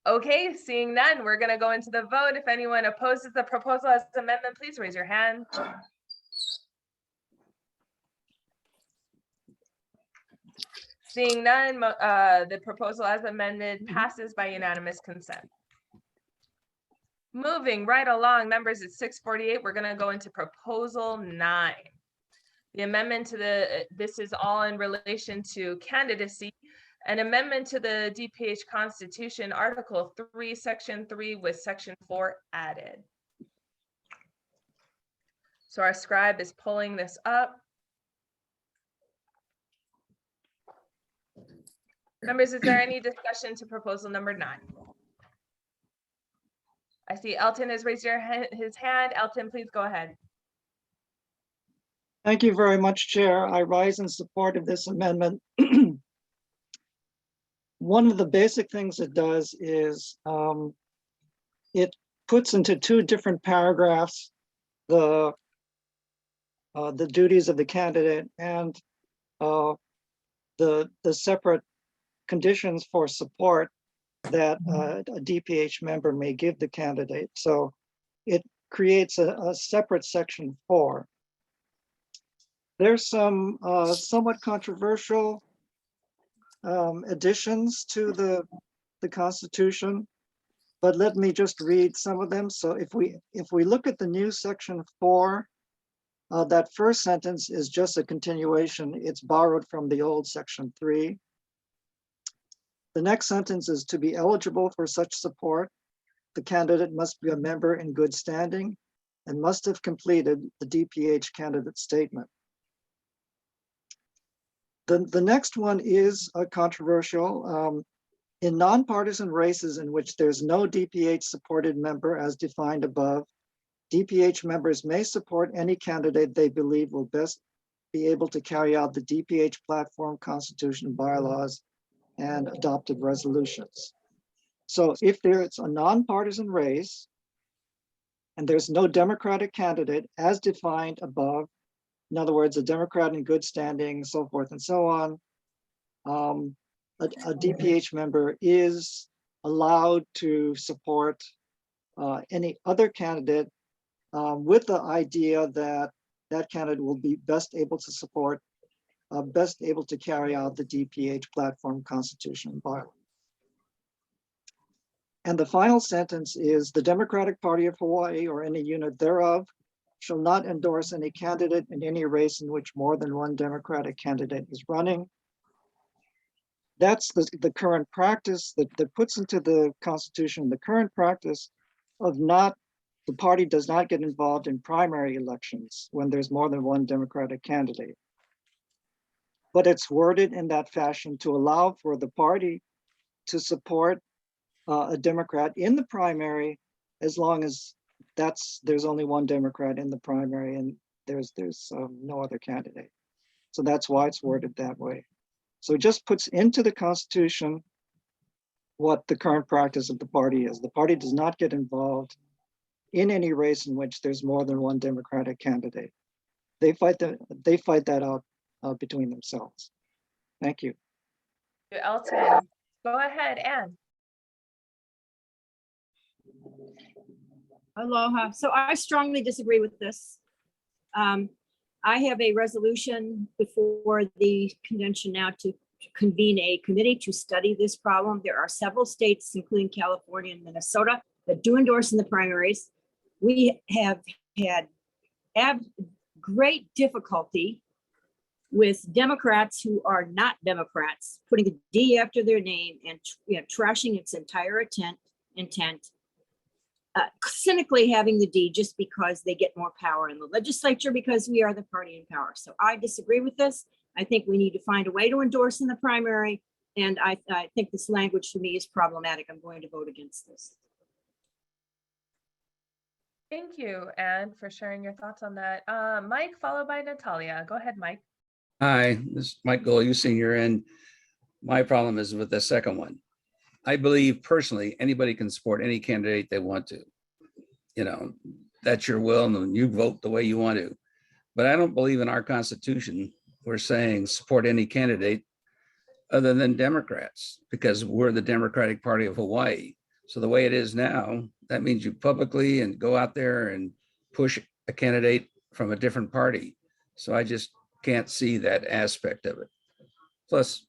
Okay, seeing none, we're gonna go into the vote. If anyone opposes the proposal as amendment, please raise your hand. Seeing none, the proposal as amended passes by unanimous consent. Moving right along, members, at 6:48, we're gonna go into proposal 9. The amendment to this is all in relation to candidacy, an amendment to the DPH Constitution, Article 3, Section 3 with Section 4 added. So our scribe is pulling this up. Members, is there any discussion to proposal number 9? I see Elton has raised his hand. Elton, please go ahead. Thank you very much, Chair. I rise in support of this amendment. One of the basic things it does is it puts into 2 different paragraphs the duties of the candidate and the separate conditions for support that a DPH member may give the candidate. So it creates a separate section 4. There's some somewhat controversial additions to the Constitution, but let me just read some of them. So if we look at the new section 4, that first sentence is just a continuation. It's borrowed from the old section 3. The next sentence is, to be eligible for such support, the candidate must be a member in good standing and must have completed the DPH candidate statement. The next one is controversial. In nonpartisan races in which there's no DPH supported member as defined above, DPH members may support any candidate they believe will best be able to carry out the DPH platform, constitution, bylaws, and adopted resolutions. So if there's a nonpartisan race and there's no Democratic candidate as defined above, in other words, a Democrat in good standing, so forth and so on, a DPH member is allowed to support any other candidate with the idea that that candidate will be best able to support, best able to carry out the DPH platform, constitution, and bylaws. And the final sentence is, the Democratic Party of Hawaii or any unit thereof shall not endorse any candidate in any race in which more than one Democratic candidate is running. That's the current practice that puts into the Constitution the current practice of the party does not get involved in primary elections when there's more than one Democratic candidate. But it's worded in that fashion to allow for the party to support a Democrat in the primary as long as there's only one Democrat in the primary and there's no other candidate. So that's why it's worded that way. So it just puts into the Constitution what the current practice of the party is. The party does not get involved in any race in which there's more than one Democratic candidate. They fight that out between themselves. Thank you. Elton, go ahead, Anne. Aloha. So I strongly disagree with this. I have a resolution before the convention now to convene a committee to study this problem. There are several states, including California and Minnesota, that do endorse in the primaries. We have had great difficulty with Democrats who are not Democrats putting a D after their name and trashing its entire intent. Cynically having the D just because they get more power in the legislature because we are the party in power. So I disagree with this. I think we need to find a way to endorse in the primary. And I think this language to me is problematic. I'm going to vote against this. Thank you, Anne, for sharing your thoughts on that. Mike, followed by Natalia. Go ahead, Mike. Hi, this is Mike Gold, Senior, and my problem is with the second one. I believe personally, anybody can support any candidate they want to. You know, that's your will and you vote the way you want to. But I don't believe in our Constitution, we're saying support any candidate other than Democrats, because we're the Democratic Party of Hawaii. So the way it is now, that means you publicly and go out there and push a candidate from a different party. So I just can't see that aspect of it. Plus,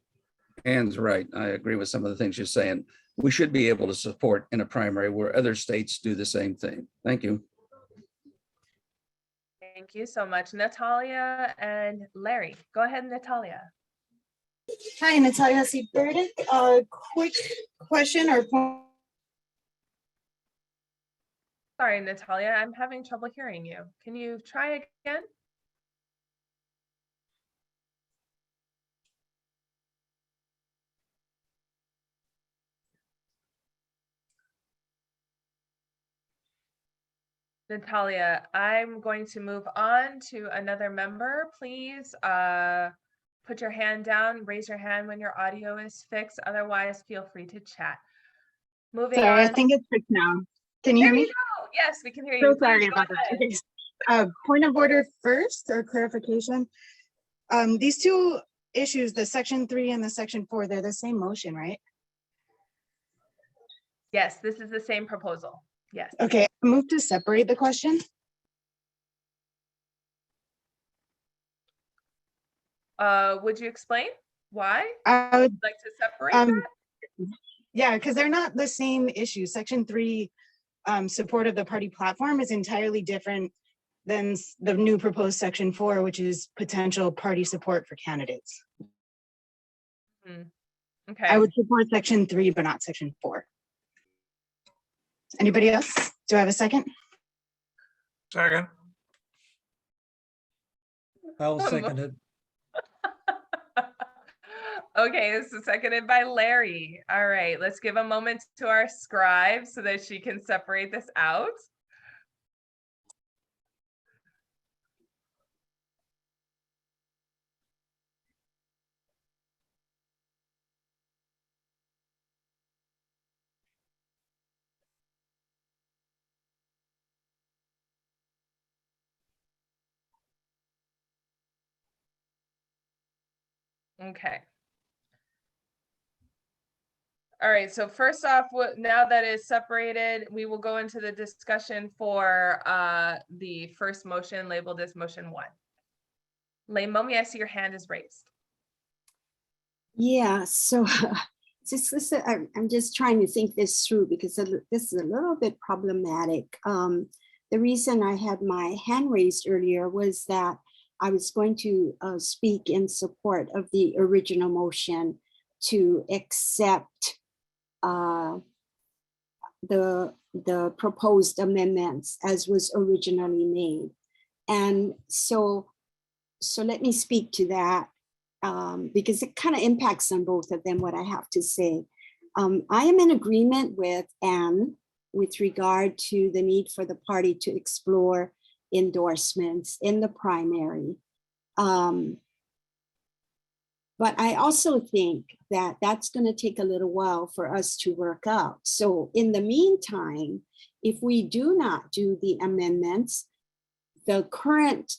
Anne's right. I agree with some of the things you're saying. We should be able to support in a primary where other states do the same thing. Thank you. Thank you so much, Natalia and Larry. Go ahead, Natalia. Hi, Natalia Seaburden. Quick question or point. Sorry, Natalia, I'm having trouble hearing you. Can you try again? Natalia, I'm going to move on to another member. Please put your hand down, raise your hand when your audio is fixed. Otherwise, feel free to chat. Moving Sorry, on. I think it's fixed now. Can you hear me? Yes, we can hear you. So Please sorry go about that. ahead. Okay. Point of order first or clarification. These two issues, the section 3 and the section 4, they're the same motion, right? Yes, this is the same proposal. Yes. Okay, move to separate the question. Would you explain why I would like to separate that? Yeah, because they're not the same issue. Section 3, support of the party platform, is entirely different than the new proposed section 4, which is potential party support for candidates. Okay. I would support section 3, but not section 4. Anybody else? Do I have a second? Second. I'll second it. Okay, this is seconded by Larry. All right, let's give a moment to our scribe so that she can separate this out. Okay. All right, so first off, now that it's separated, we will go into the discussion for the first motion labeled as motion 1. Leimomi, I see your hand is raised. Yeah, so I'm just trying to think this through because this is a little bit problematic. The reason I had my hand raised earlier was that I was going to speak in support of the original motion to accept the proposed amendments as was originally made. And so let me speak to that because it kind of impacts on both of them, what I have to say. I am in agreement with Anne with regard to the need for the party to explore endorsements in the primary. But I also think that that's going to take a little while for us to work out. So in the meantime, if we do not do the amendments, the current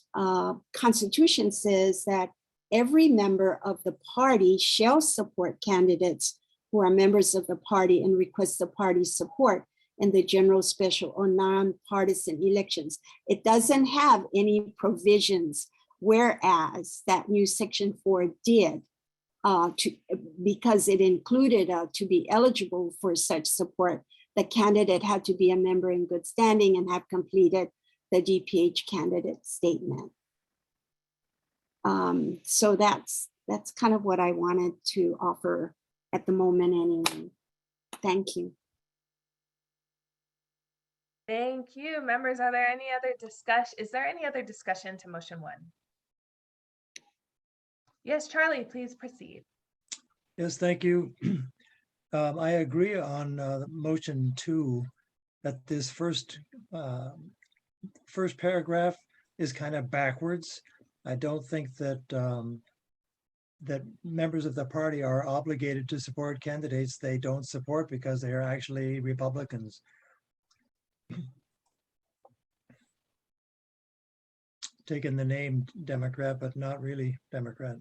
Constitution says that every member of the party shall support candidates who are members of the party and request the party's support in the general, special, or nonpartisan elections. It doesn't have any provisions, whereas that new Section 4 did, because it included to be eligible for such support, the candidate had to be a member in good standing and have completed the DPH candidate statement. So that's kind of what I wanted to offer at the moment anyway. Thank you. Thank you. Members, are there any other discussion? Is there any other discussion to motion 1? Yes, Charlie, please proceed. Yes, thank you. I agree on motion 2 that this first paragraph is kind of backwards. I don't think that that members of the party are obligated to support candidates they don't support because they are actually Republicans. Taking the name Democrat, but not really Democrat.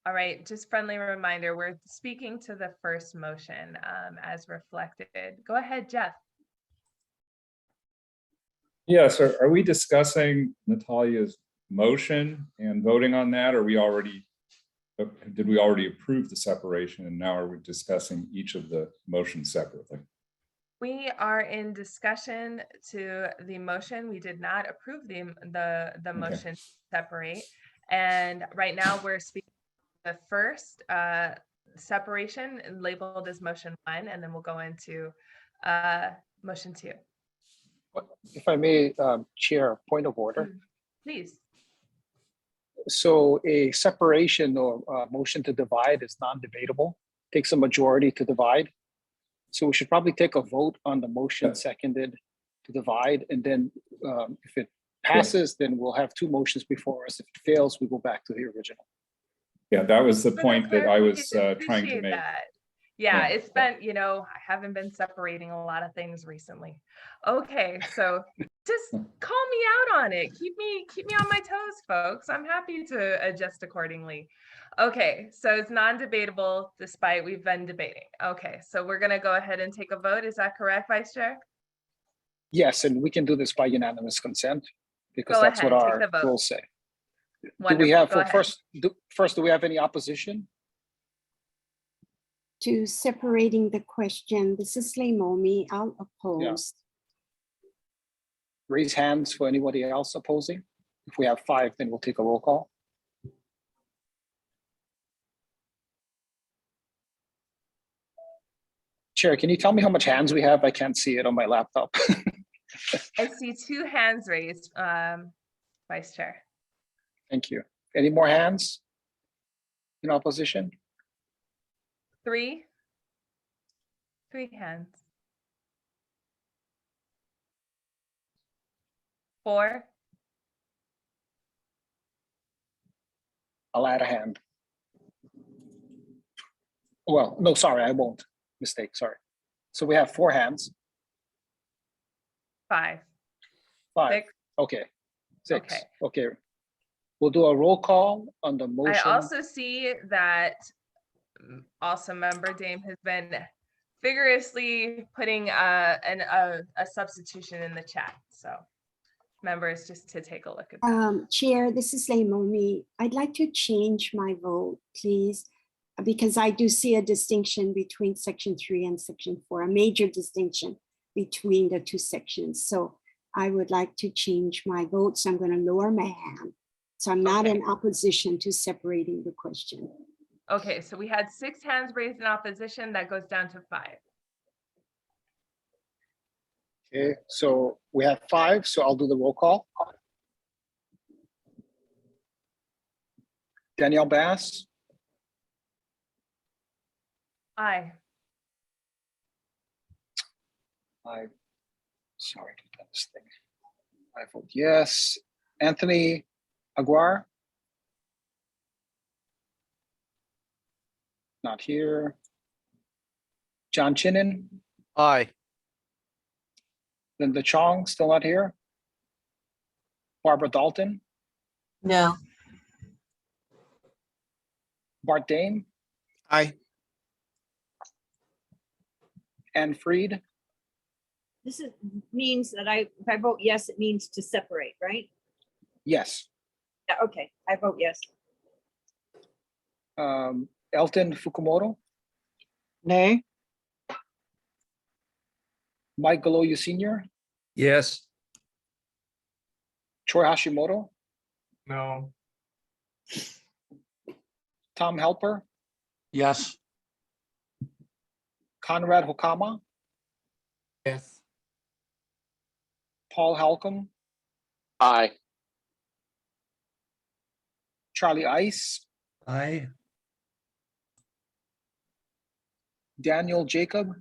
All right, just friendly reminder, we're speaking to the first motion as reflected. Go ahead, Jeff. Yes, are we discussing Natalia's motion and voting on that? Or did we already approve the separation and now are we discussing each of the motions separately? We are in discussion to the motion. We did not approve the motion to separate. And right now we're speaking the first separation labeled as motion 1, and then we'll go into motion 2. If I may, Chair, point of order. Please. So a separation or motion to divide is non-debatable, takes a majority to divide. So we should probably take a vote on the motion seconded to divide. And then if it passes, then we'll have 2 motions before us. If it fails, we go back to the original. Yeah, that was the point that I was trying to make. Yeah, it's been, I haven't been separating a lot of things recently. Okay, so just call me out on it. Keep me on my toes, folks. I'm happy to adjust accordingly. Okay, so it's non-debatable despite we've been debating. Okay, so we're gonna go ahead and take a vote. Is that correct, Vice Chair? Yes, and we can do this by unanimous consent because Go that's ahead, what take our the vote. rules say. Wonderful. Do we have, Go ahead. first, do we have any opposition? To separating the question, this is Leimomi, I'll oppose. Raise hands for anybody else opposing. If we have 5, then we'll take a roll call. Chair, can you tell me how much hands we have? I can't see it on my laptop. I see 2 hands raised, Vice Chair. Thank you. Any more hands in opposition? 3 hands. 4. I'll add a hand. Well, no, sorry, I won't. Mistake, sorry. So we have 4 hands. 5. 5. 6. Okay. 6. Okay. We'll do a roll call on the motion. I also see that awesome member Dame has been vigorously putting a substitution in the chat. So members, just to take a look at that. Chair, this is Leimomi. I'd like to change my vote, please, because I do see a distinction between Section 3 and Section 4, a major distinction between the 2 sections. So I would like to change my vote. So I'm going to lower my hand. So I'm not in opposition to separating the question. Okay, so we had 6 hands raised in opposition. That goes down to 5. Okay, so we have 5, so I'll do the roll call. Danielle Bass, Aye. Sorry, this thing. I vote yes. Anthony Aguirre? Not here. John Chinen? Aye. Linda Chong, still not here. Barbara Dalton? No. Bart Dane? Aye. Anne Freed? Means that if I vote yes, it means to separate, right? Yes. Yeah, okay, I vote yes. Elton Fukumoto? Nay. Mike Galoyu Sr.? Yes. Troy Hashimoto? No. Tom Helper? Yes. Conrad Hokama? Yes. Paul Halcom? Aye. Charlie Ice? Aye. Daniel Jacob?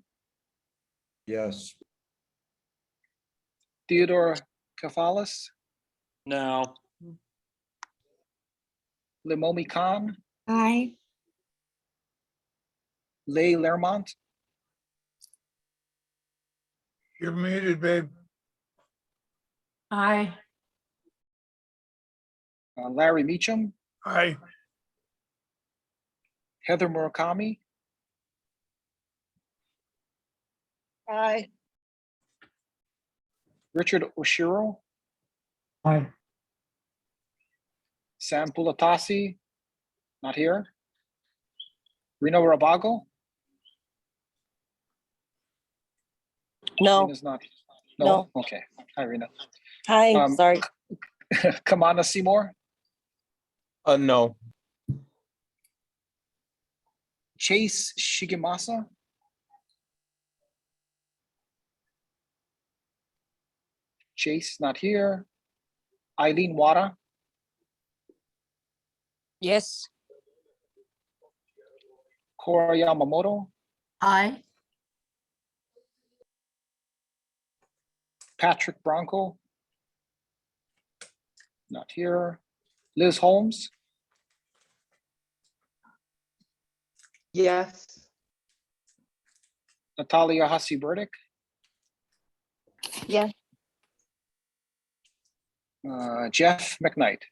Yes. Theodore Kafalis? No. Limomi Khan? Aye. Leigh Lermont? You're muted, babe. Aye. Larry Meacham? Aye. Heather Murakami? Aye. Richard Oshiro? Aye. Sam Pulatasi? Not here. Reno Rabago? No. Rena's not. No? Okay. Hi, Rena. Hi, sorry. Kamana Seymour? No. Chase Shigemasa? Chase not here. Eileen Wada? Yes. Kora Yamamoto? Aye. Patrick Bronco? Not here. Liz Holmes? Yes. Natalia Hussey Burdick? Yeah. Jeff McKnight?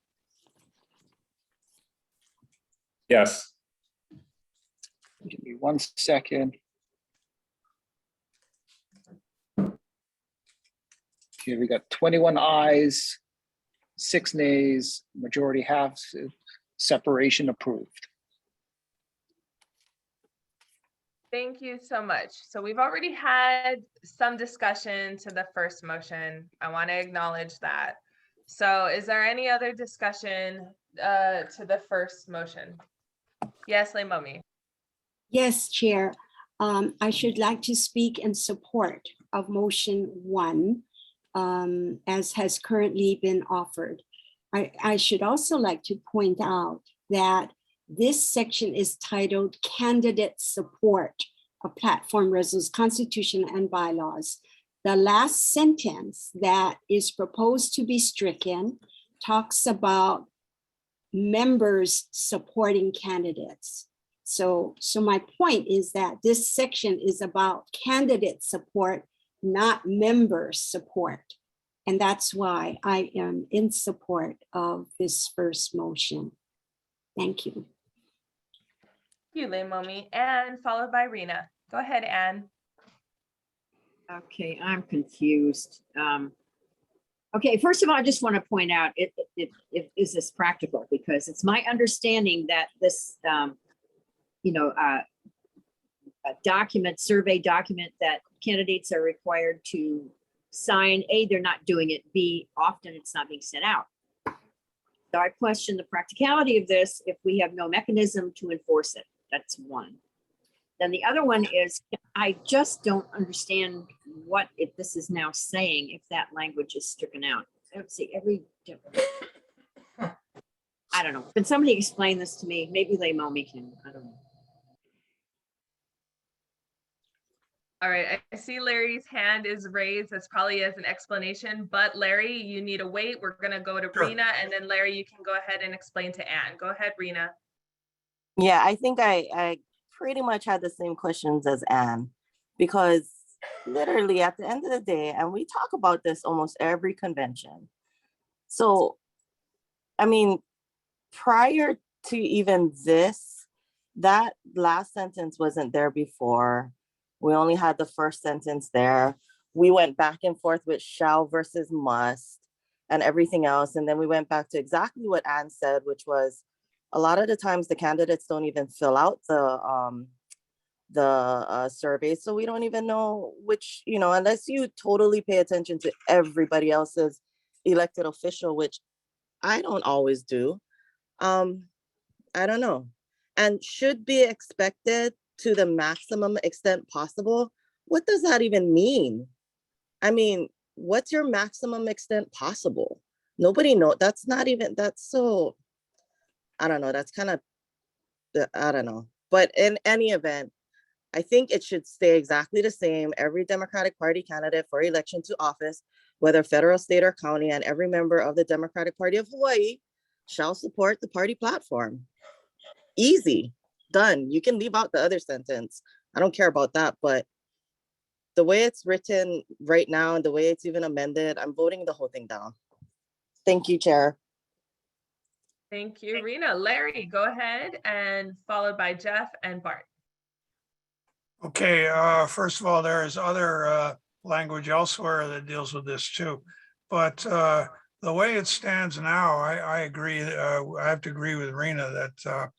Yes. Give me 1 second. Okay, we got 21 ayes, 6 nays, majority have separation approved. Thank you so much. So we've already had some discussion to the first motion. I want to acknowledge that. So is there any other discussion to the first motion? Yes, Leimomi. Yes, Chair. I should like to speak in support of motion 1 as has currently been offered. I should also like to point out that this section is titled Candidate Support of Platform Resolution, Constitution and Bylaws. The last sentence that is proposed to be stricken talks about members supporting candidates. So my point is that this section is about candidate support, not member support. And that's why I am in support of this first motion. Thank you. Thank you, Leimomi, and followed by Rena. Go ahead, Anne. Okay, I'm confused. Okay, first of all, I just want to point out, is this practical? Because it's my understanding that this, a document, survey document that candidates are required to sign, A, they're not doing it, B, often it's not being sent out. So I question the practicality of this if we have no mechanism to enforce it. That's one. Then the other one is, I just don't understand what this is now saying if that language is stricken out. I don't see I don't know. Can somebody explain this to me? Maybe Leimomi can, I don't know. All right, I see Larry's hand is raised. That's probably as an explanation, but Larry, you need to wait. We're gonna go to Sure. Rena, and then Larry, you can go ahead and explain to Anne. Go ahead, Rena. Yeah, I think I pretty much had the same questions as Anne, because literally at the end of the day, and we talk about this almost every convention. So, I mean, prior to even this, that last sentence wasn't there before. We only had the first sentence there. We went back and forth with shall versus must and everything else. And then we went back to exactly what Anne said, which was a lot of the times the candidates don't even fill out the survey. So we don't even know which, unless you totally pay attention to everybody else's elected official, which I don't always do. I don't know. And should be expected to the maximum extent possible. What does that even mean? I mean, what's your maximum extent possible? Nobody knows. That's so, I don't know. That's kind of, I don't know. But in any event, I think it should stay exactly the same. Every Democratic Party candidate for election to office, whether federal, state, or county, and every member of the Democratic Party of Hawaii shall support the party platform. Easy, done. You can leave out the other sentence. I don't care about that, but the way it's written right now and the way it's even amended, I'm voting the whole thing down. Thank you, Chair. Thank you, Rena. Larry, go ahead, and followed by Jeff and Bart. Okay, first of all, there is other language elsewhere that deals with this too. But the way it stands now, I agree. I have to agree with Rena that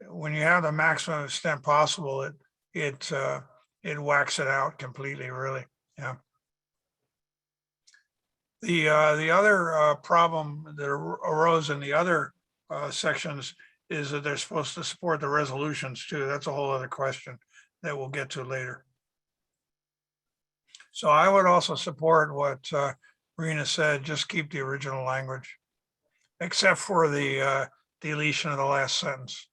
when you have the maximum extent possible, it whacks it out completely, really. Yeah. The other problem that arose in the other sections is that they're supposed to support the resolutions too. That's a whole other question that we'll get to later. So I would also support what Rena said, just keep the original language, except for the deletion of the last sentence.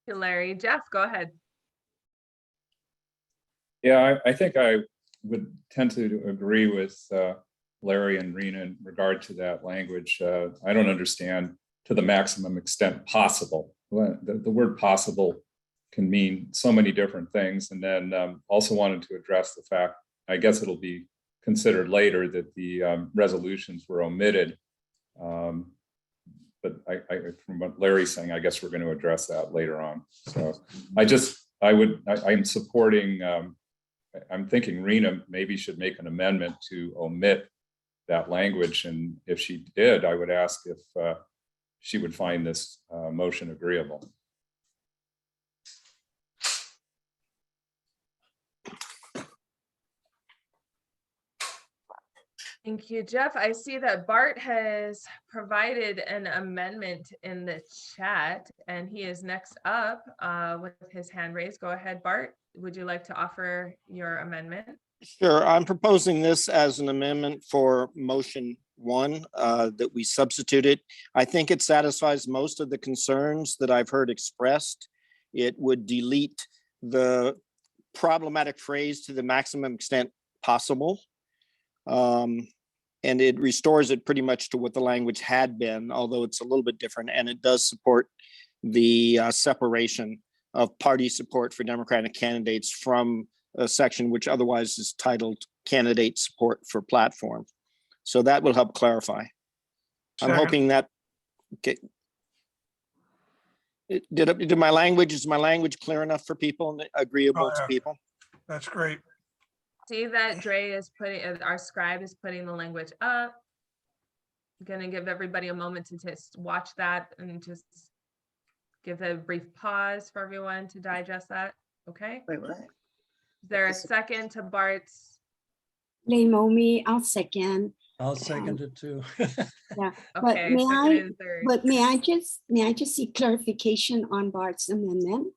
Thank you, Larry. Jeff, go ahead. Yeah, I think I would tend to agree with Larry and Rena in regard to that language. I don't understand to the maximum extent possible. The word possible can mean so many different things. And then also wanted to address the fact, I guess it'll be considered later, that the resolutions were omitted. But from what Larry's saying, I guess we're going to address that later on. So I'm supporting, I'm thinking Rena maybe should make an amendment to omit that language. And if she did, I would ask if she would find this motion agreeable. Thank you, Jeff. I see that Bart has provided an amendment in the chat, and he is next up with his hand raised. Go ahead, Bart. Would you like to offer your amendment? Sure. I'm proposing this as an amendment for motion 1 that we substituted. I think it satisfies most of the concerns that I've heard expressed. It would delete the problematic phrase to the maximum extent possible. And it restores it pretty much to what the language had been, although it's a little bit different. And it does support the separation of party support for Democratic candidates from a section which otherwise is titled candidate support for platform. So that will help clarify. I'm hoping that, okay. Is my language clear enough for people and agreeable to people? That's great. See that Dre is putting, our scribe is putting the language up. I'm gonna give everybody a moment to just watch that and just give a brief pause for everyone to digest that. Okay. Wait, what? Is there a second to Bart's? Leimomi, I'll second. I'll second it too. Yeah, Okay, second and third. but may I just seek clarification on Bart's amendment?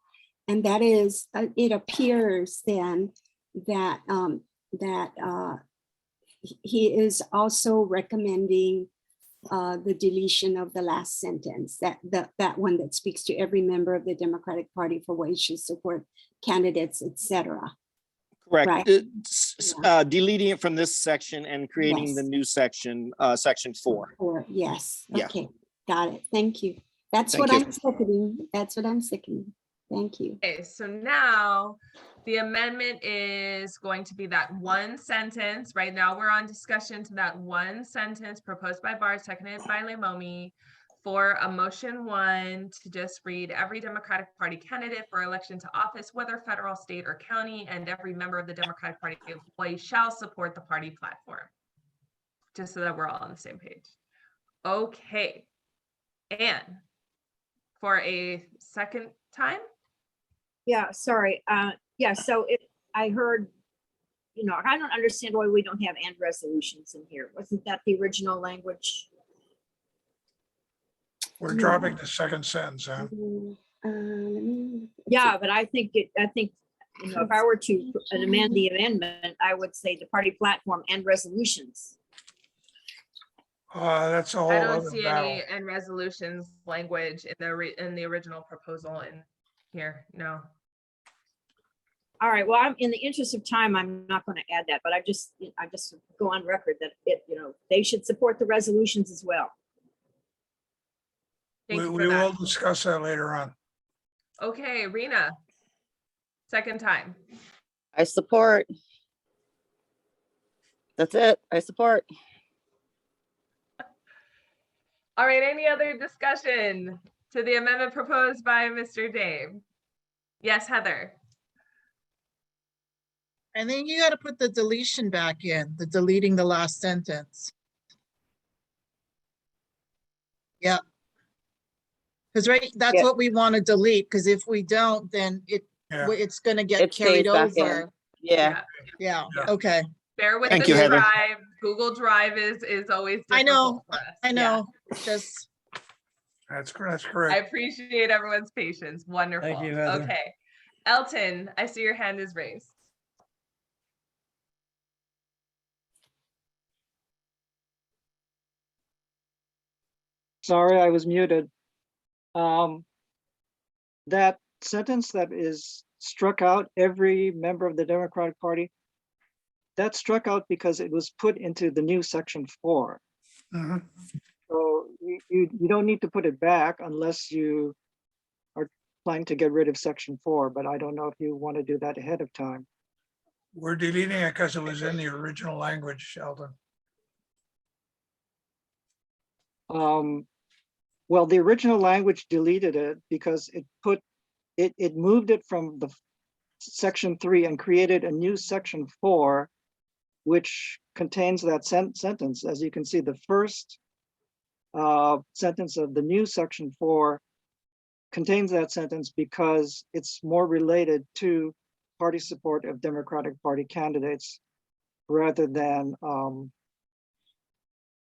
And that is, it appears then that he is also recommending the deletion of the last sentence, that one that speaks to every member of the Democratic Party for which should support candidates, etc. Correct. Right. Deleting it from this section and creating the Yes. new section, section 4. Or yes, Yeah. okay, got it. Thank you. That's Thank what you. I'm seconding. That's what I'm seconding. Thank you. Okay, so now the amendment is going to be that one sentence. Right now, we're on discussion to that one sentence proposed by Bart, seconded by Lemomi, for a motion 1 to just read every Democratic Party candidate for election to office, whether federal, state, or county, and every member of the Democratic Party employee shall support the party platform. Just so that we're all on the same page. Okay. And for a second time? Yeah, sorry. Yeah, so I heard, I don't understand why we don't have and resolutions in here. Wasn't that the original language? We're dropping the second sentence, huh? Yeah, but I think if I were to amend the amendment, I would say the party platform and resolutions. That's a whole I don't other see battle. any and resolutions language in the original proposal in here. No. All right, well, in the interest of time, I'm not going to add that, but I just go on record that they should support the resolutions as well. Thank you for We that. will discuss that later on. Okay, Rena. Second time. I support. That's it. I support. All right, any other discussion to the amendment proposed by Mr. Dave? Yes, Heather. I think you got to put the deletion back in, the deleting the last sentence. Yeah. Because that's what we want to delete, because if we don't, then it's going to get carried over. Yeah. Yeah. Okay. Bear with Thank the you, Heather. Drive. Google Drive is always difficult I know. for us. I know. Just. That's I correct. appreciate everyone's patience. Wonderful. Thank you, Heather. Okay. Elton, I see your hand is raised. Sorry, I was muted. That sentence that is struck out, every member of the Democratic Party, that's struck out because it was put into the new section 4. Mhm. So you don't need to put it back unless you are planning to get rid of section 4, but I don't know if you want to do that ahead of time. We're deleting it because it was in the original language, Sheldon. Well, the original language deleted it because it moved it from the section 3 and created a new section 4, which contains that sentence. As you can see, the first sentence of the new section 4 contains that sentence because it's more related to party support of Democratic Party candidates rather than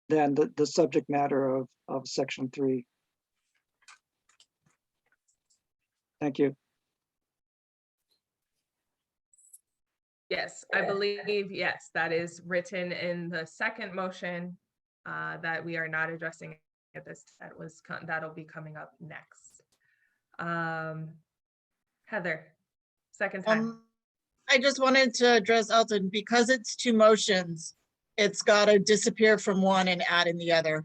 the subject matter of section 3. Thank you. Yes, I believe, yes, that is written in the second motion that we are not addressing at this. That'll be coming up next. Heather, second time. I just wanted to address Elton, because it's 2 motions, it's got to disappear from one and add in the other.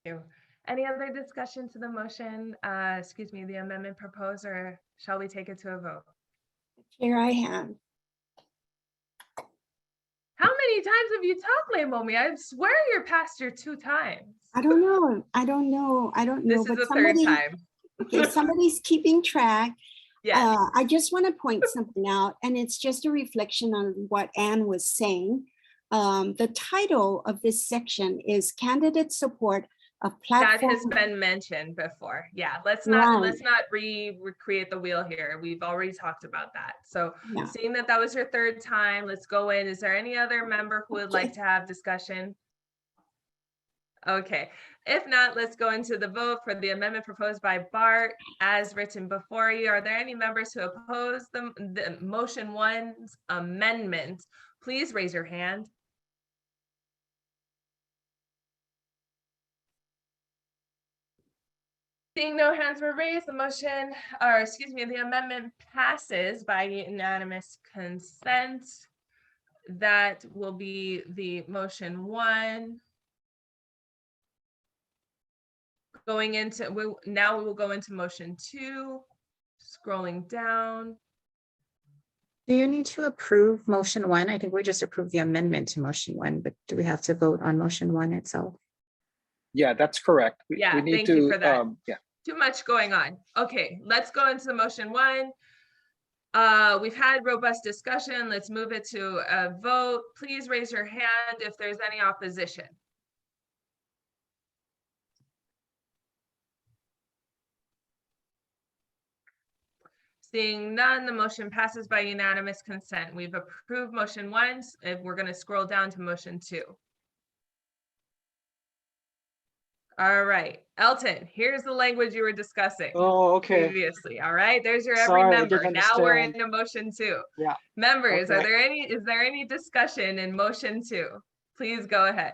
Thank you. Any other discussion to the motion, excuse me, the amendment proposed, or shall we take it to a vote? Here I have. How many times have you talked, Lemomi? I swear you're past your 2 times. I don't know. I don't know. This is the third time. Okay, somebody's keeping track. Yes. I just want to point something out, and it's just a reflection on what Anne was saying. The title of this section is Candidate Support of Platform. That has been mentioned before. Yeah, let's not recreate the wheel here. We've already talked about that. So seeing that was your 3rd time, let's go in. Is there any other member who would like to have discussion? Okay, if not, let's go into the vote for the amendment proposed by Bart as written before you. Are there any members who oppose the motion 1's amendment? Please raise your hand. Seeing no hands were raised, the motion, or excuse me, the amendment passes by unanimous consent. That will be the motion 1. Going into, now we will go into motion 2, scrolling down. Do you need to approve motion 1? I think we just approved the amendment to motion 1, but do we have to vote on motion 1 itself? Yeah, that's correct. Yeah, We need thank you to, for that. yeah. Too much going on. Okay, let's go into motion 1. We've had robust discussion. Let's move it to a vote. Please raise your hand if there's any opposition. Seeing none, the motion passes by unanimous consent. We've approved motion 1. If we're going to scroll down to motion 2. All right, Elton, here's the language you were discussing. Oh, okay. Previously. All right, there's your every Sorry, I member. didn't Now we're understand. into motion 2. Yeah. Members, Okay. is there any discussion in motion 2? Please go ahead.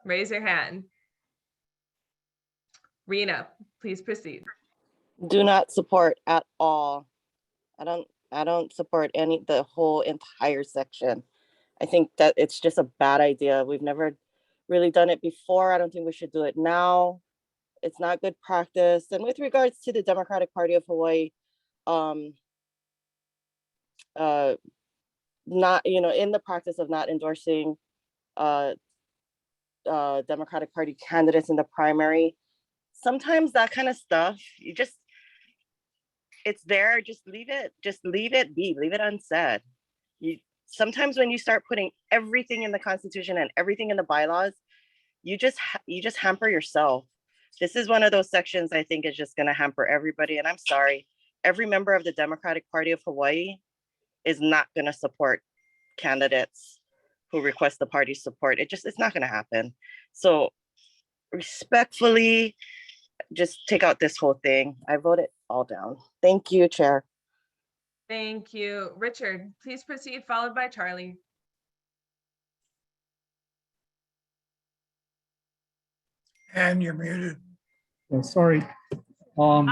Raise your hand. Rena, please proceed. Do not support at all. I don't support the whole entire section. I think that it's just a bad idea. We've never really done it before. I don't think we should do it now. It's not good practice. And with regards to the Democratic Party of Hawaii, not, in the practice of not endorsing Democratic Party candidates in the primary, sometimes that kind of stuff, it's there, just leave it be, leave it unsaid. Sometimes when you start putting everything in the Constitution and everything in the bylaws, you just hamper yourself. This is one of those sections I think is just going to hamper everybody. And I'm sorry, every member of the Democratic Party of Hawaii is not going to support candidates who request the party's support. It's not going to happen. So respectfully, just take out this whole thing. I vote it all down. Thank you, Chair. Thank you. Richard, please proceed, followed by Charlie. And you're muted. Oh, sorry. I'm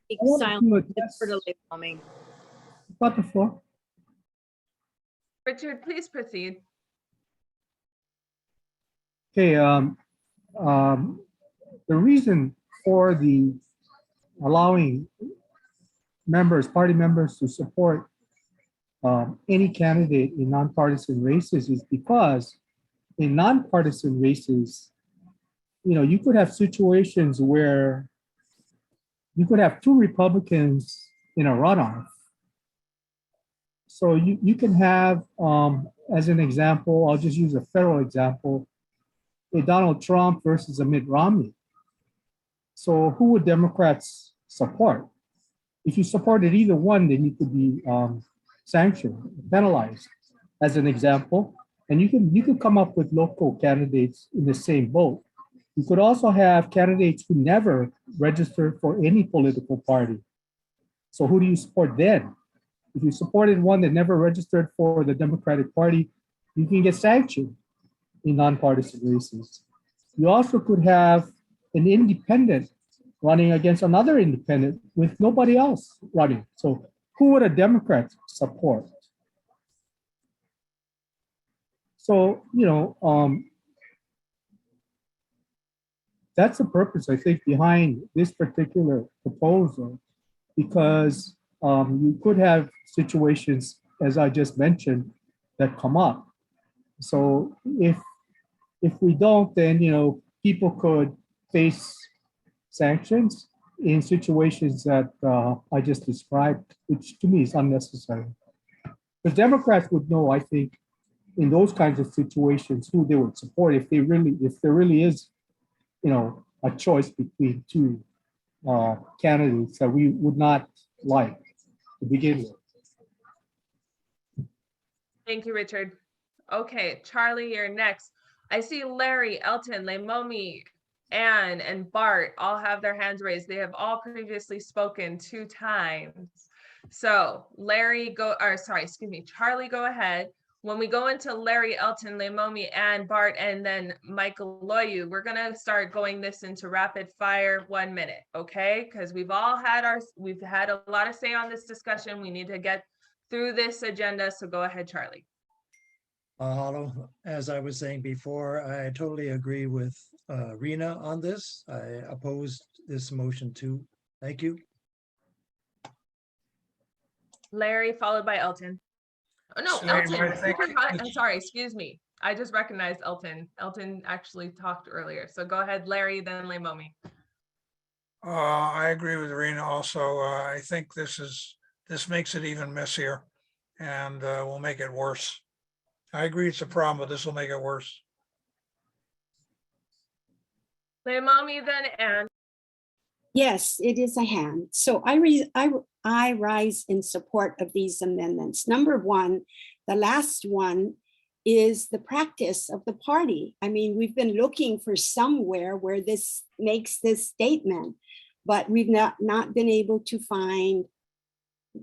keep silent for delay for me. Got the floor. Richard, please proceed. Okay. The reason for the allowing party members to support any candidate in nonpartisan races is because in nonpartisan races, you could have situations where you could have 2 Republicans in a runoff. So you can have, as an example, I'll just use a federal example, a Donald Trump versus a Mitt Romney. So who would Democrats support? If you supported either one, then you could be sanctioned, penalized, as an example. And you could come up with local candidates in the same boat. You could also have candidates who never registered for any political party. So who do you support then? If you supported one that never registered for the Democratic Party, you can get sanctioned in nonpartisan races. You also could have an independent running against another independent with nobody else running. So who would a Democrat support? So, that's the purpose, I think, behind this particular proposal, because you could have situations, as I just mentioned, that come up. So if we don't, then people could face sanctions in situations that I just described, which to me is unnecessary. The Democrats would know, I think, in those kinds of situations, who they would support if there really is, a choice between 2 candidates that we would not like to begin with. Thank you, Richard. Okay, Charlie, you're next. I see Larry, Elton, Leimomi, Anne, and Bart all have their hands raised. They have all previously spoken 2 times. So Charlie, go ahead. when we go into Larry, Elton, Leimomi, and Bart, and then Michael Loyu, we're gonna start going this into rapid fire 1 minute, okay? Because we've had a lot of say on this discussion. We need to get through this agenda, so go ahead, Charlie. Mahalo. As I was saying before, I totally agree with Rena on this. I opposed this motion too. Thank you. Larry, followed by Elton. Oh, no, Same, I Elton. think I'm sorry, excuse me. I just recognized Elton. Elton actually talked earlier. So go ahead, Larry, then Leimomi. I agree with Rena also. I think this makes it even messier and will make it worse. I agree it's a problem, but this will make it worse. Leimomi, then Anne. Yes, it is a hand. So I rise in support of these amendments. Number one, the last one is the practice of the party. I mean, we've been looking for somewhere where this makes this statement, but we've not been able to find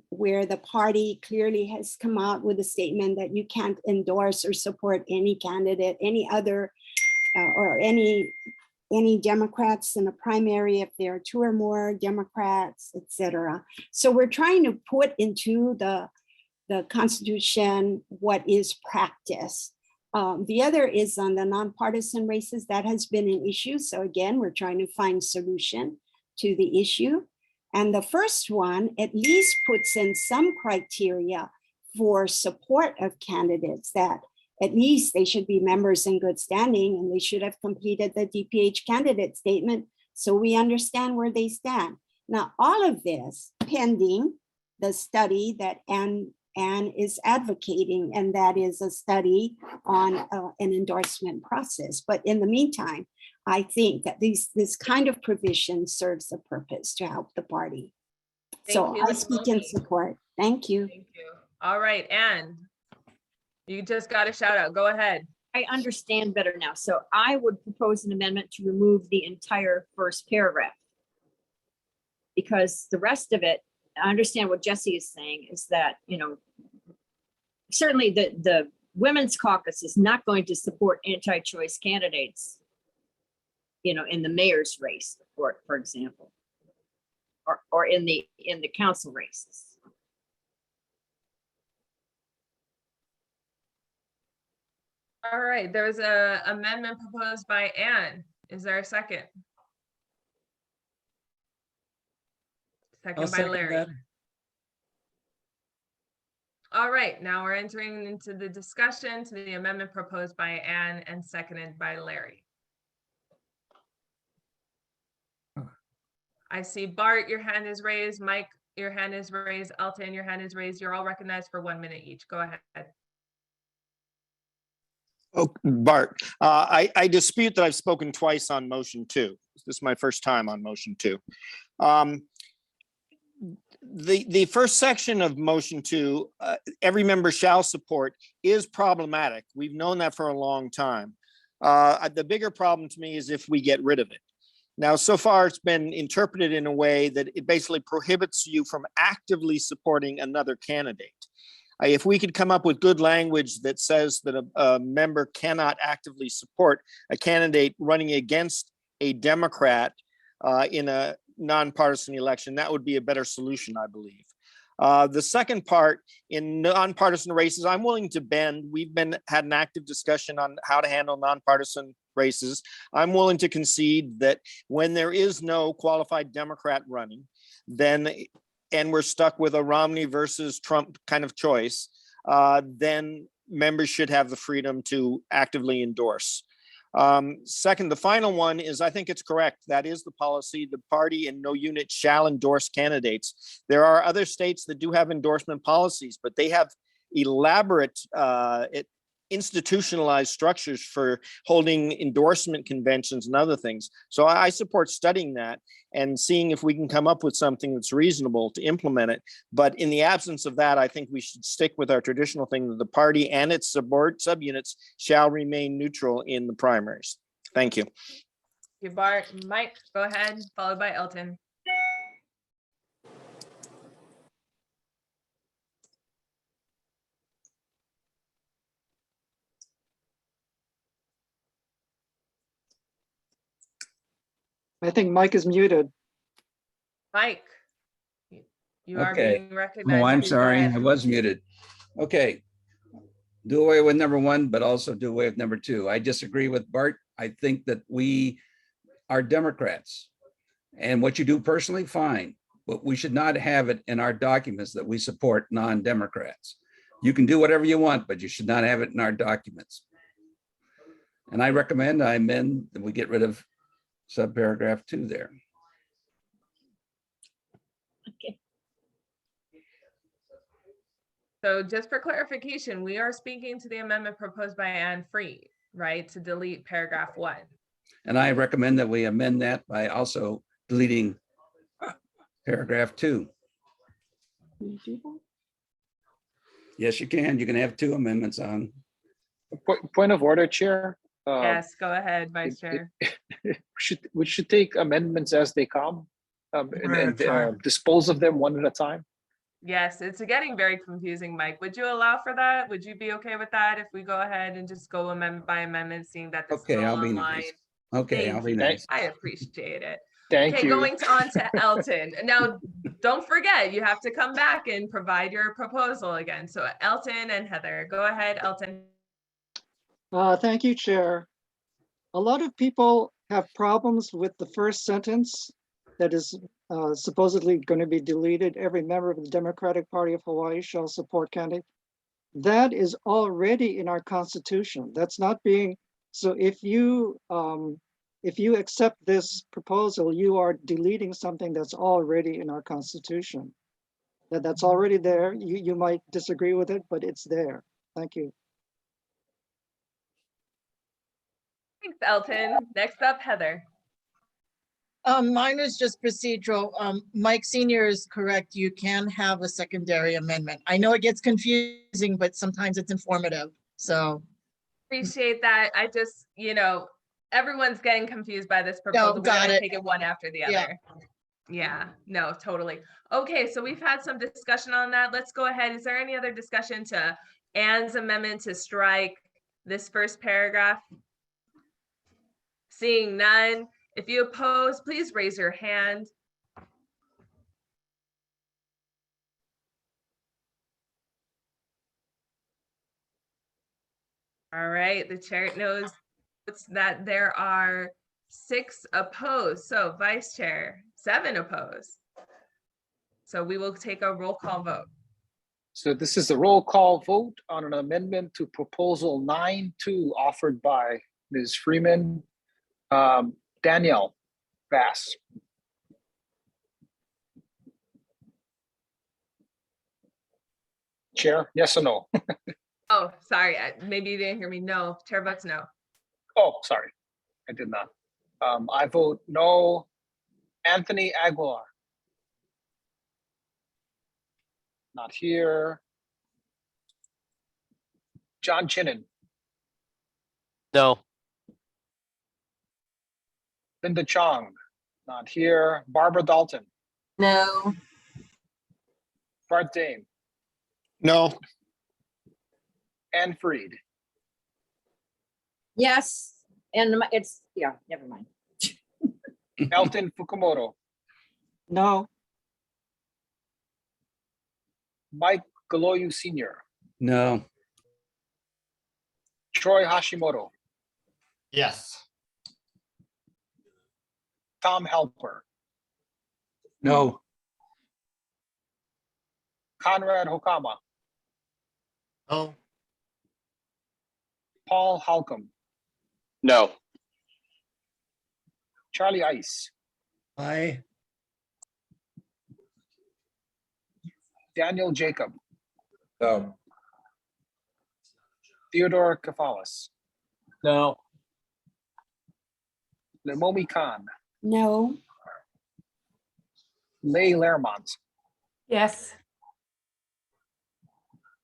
where the party clearly has come out with a statement that you can't endorse or support any candidate, any other, or any Democrats in a primary if there are 2 or more Democrats, etc. So we're trying to put into the Constitution what is practice. The other is on the nonpartisan races. That has been an issue. So again, we're trying to find solution to the issue. And the first one at least puts in some criteria for support of candidates, that at least they should be members in good standing and they should have completed the DPH candidate statement so we understand where they stand. Now, all of this pending the study that Anne is advocating, and that is a study on an endorsement process. But in the meantime, I think that this kind of provision serves a purpose to help the party. So I speak in support. Thank you. Thank you. All right, Anne. You just got a shout out. Go ahead. I understand better now. So I would propose an amendment to remove the entire first paragraph. Because the rest of it, I understand what Jesse is saying is that, you know, certainly the Women's Caucus is not going to support anti-choice candidates, you know, in the mayor's race, for example, or in the council races. All right, there was a amendment proposed by Anne. Is there a second? Second by Larry. That. All right, now we're entering into the discussion to the amendment proposed by Anne and seconded by Larry. I see Bart, your hand is raised. Mike, your hand is raised. Elton, your hand is raised. You're all recognized for 1 minute each. Go ahead. Oh, Bart, I dispute that I've spoken twice on motion 2. This is my first time on motion 2. The first section of motion 2, every member shall support, is problematic. We've known that for a long time. The bigger problem to me is if we get rid of it. Now, so far it's been interpreted in a way that it basically prohibits you from actively supporting another candidate. If we could come up with good language that says that a member cannot actively support a candidate running against a Democrat in a nonpartisan election, that would be a better solution, I believe. The second part, in nonpartisan races, I'm willing to bend. We've had an active discussion on how to handle nonpartisan races. I'm willing to concede that when there is no qualified Democrat running, and we're stuck with a Romney versus Trump kind of choice, then members should have the freedom to actively endorse. Second, the final one is, I think it's correct. That is the policy. The party and no unit shall endorse candidates. There are other states that do have endorsement policies, but they have elaborate institutionalized structures for holding endorsement conventions and other things. So I support studying that and seeing if we can come up with something that's reasonable to implement it. But in the absence of that, I think we should stick with our traditional thing that the party and its subunits shall remain neutral in the primaries. Thank you. Thank you, Bart. Mike, go ahead, followed by Elton. I think Mike is muted. Mike, you are Okay. being recognized. Oh, I'm Please go sorry, ahead. I was muted. Okay. Do away with number one, but also do away with number two. I disagree with Bart. I think that we are Democrats. And what you do personally, fine, but we should not have it in our documents that we support non-Democrats. You can do whatever you want, but you should not have it in our documents. And I recommend I amend that we get rid of subparagraph 2 there. Okay. So just for clarification, we are speaking to the amendment proposed by Anne Freed, right? To delete paragraph 1. And I recommend that we amend that by also deleting paragraph 2. Yes, you can. You can have 2 amendments on. Point of order, Chair. Yes, go ahead, Vice Chair. We should take amendments as they come and dispose of them one at a time. Yes, it's getting very confusing, Mike. Would you allow for that? Would you be okay with that if we go ahead and just go amendment by amendment, seeing that this is Okay, all I'll be online? nice. Okay, Thank I'll be you. nice. I appreciate it. Thank Okay, you. going on to Elton. Now, don't forget, you have to come back and provide your proposal again. So Elton and Heather, go ahead, Elton. Thank you, Chair. A lot of people have problems with the first sentence that is supposedly going to be deleted. Every member of the Democratic Party of Hawaii shall support candidate. That is already in our Constitution. That's not being, so if you accept this proposal, you are deleting something that's already in our Constitution. That's already there. You might disagree with it, but it's there. Thank you. Thanks, Elton. Next up, Heather. Mine is just procedural. Mike Senior is correct. You can have a secondary amendment. I know it gets confusing, but sometimes it's informative. So Appreciate that. I just, everyone's getting confused by this proposal. We got gotta it. take it one after the other. Yeah, no, totally. Okay, so we've had some discussion on that. Let's go ahead. Is there any other discussion to Anne's amendment to strike this first paragraph? Seeing none. If you oppose, please raise your hand. All right, the chair knows that there are 6 opposed. So Vice Chair, 7 opposed. So we will take a roll call vote. So this is a roll call vote on an amendment to proposal 9.2 offered by Ms. Freeman. Danielle Bass. Chair, yes or no? Oh, sorry, maybe you didn't hear me. No, chair votes no. Oh, sorry, I did not. I vote no. Anthony Aguilar. Not here. John Chinnen. No. Linda Chong. Not here. Barbara Dalton. No. Bart Dame. No. Anne Freed. Yes, and it's, yeah, never mind. Elton Fukumoto. No. Mike Galoyu Sr. No. Troy Hashimoto. Yes. Tom Halper. No. Conrad Hokama. No. Paul Halcomb. No. Charlie Ice. Aye. Daniel Jacob. No. Theodore Kafalis. No. Lemomi Khan. No. Leigh Lermont. Yes.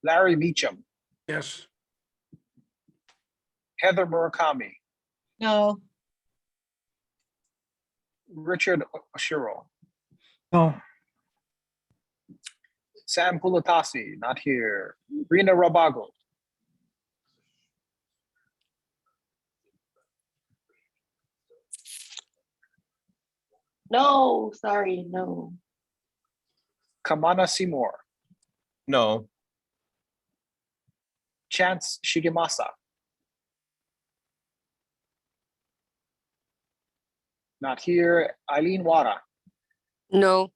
Larry Meacham. Yes. Heather Murakami. No. Richard Oshiro. No. Sam Pulatasi, not here. Rina Rabago. No, sorry, no. Kamana Seymour, No. Chance Shigemasa. Not here. Eileen Wara, No.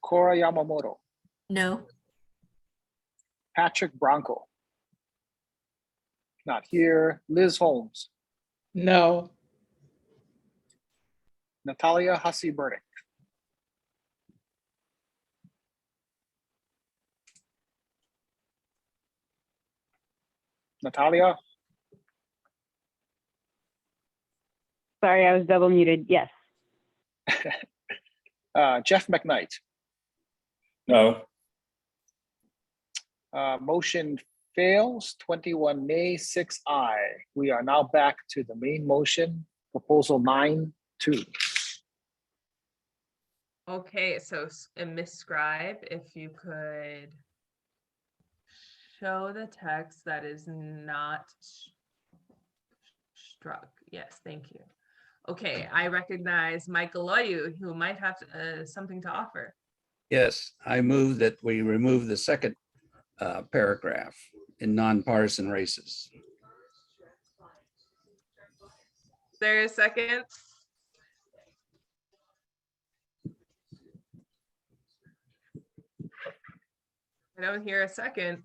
Cora Yamamoto, No. Patrick Bronco. Not here. Liz Holmes, No. Natalia Hussey Burdick. Natalia, Sorry, I was double muted. Yes. Jeff McKnight. No. Motion fails, 21 nay, 6 aye. We are now back to the main motion, proposal 9-2. Okay, so Miss Scribe, if you could show the text that is not struck. Yes, thank you. Okay, I recognize Michael Loyu, who might have something to offer. Yes, I move that we remove the second paragraph in nonpartisan races. Is there a second? I don't hear a second.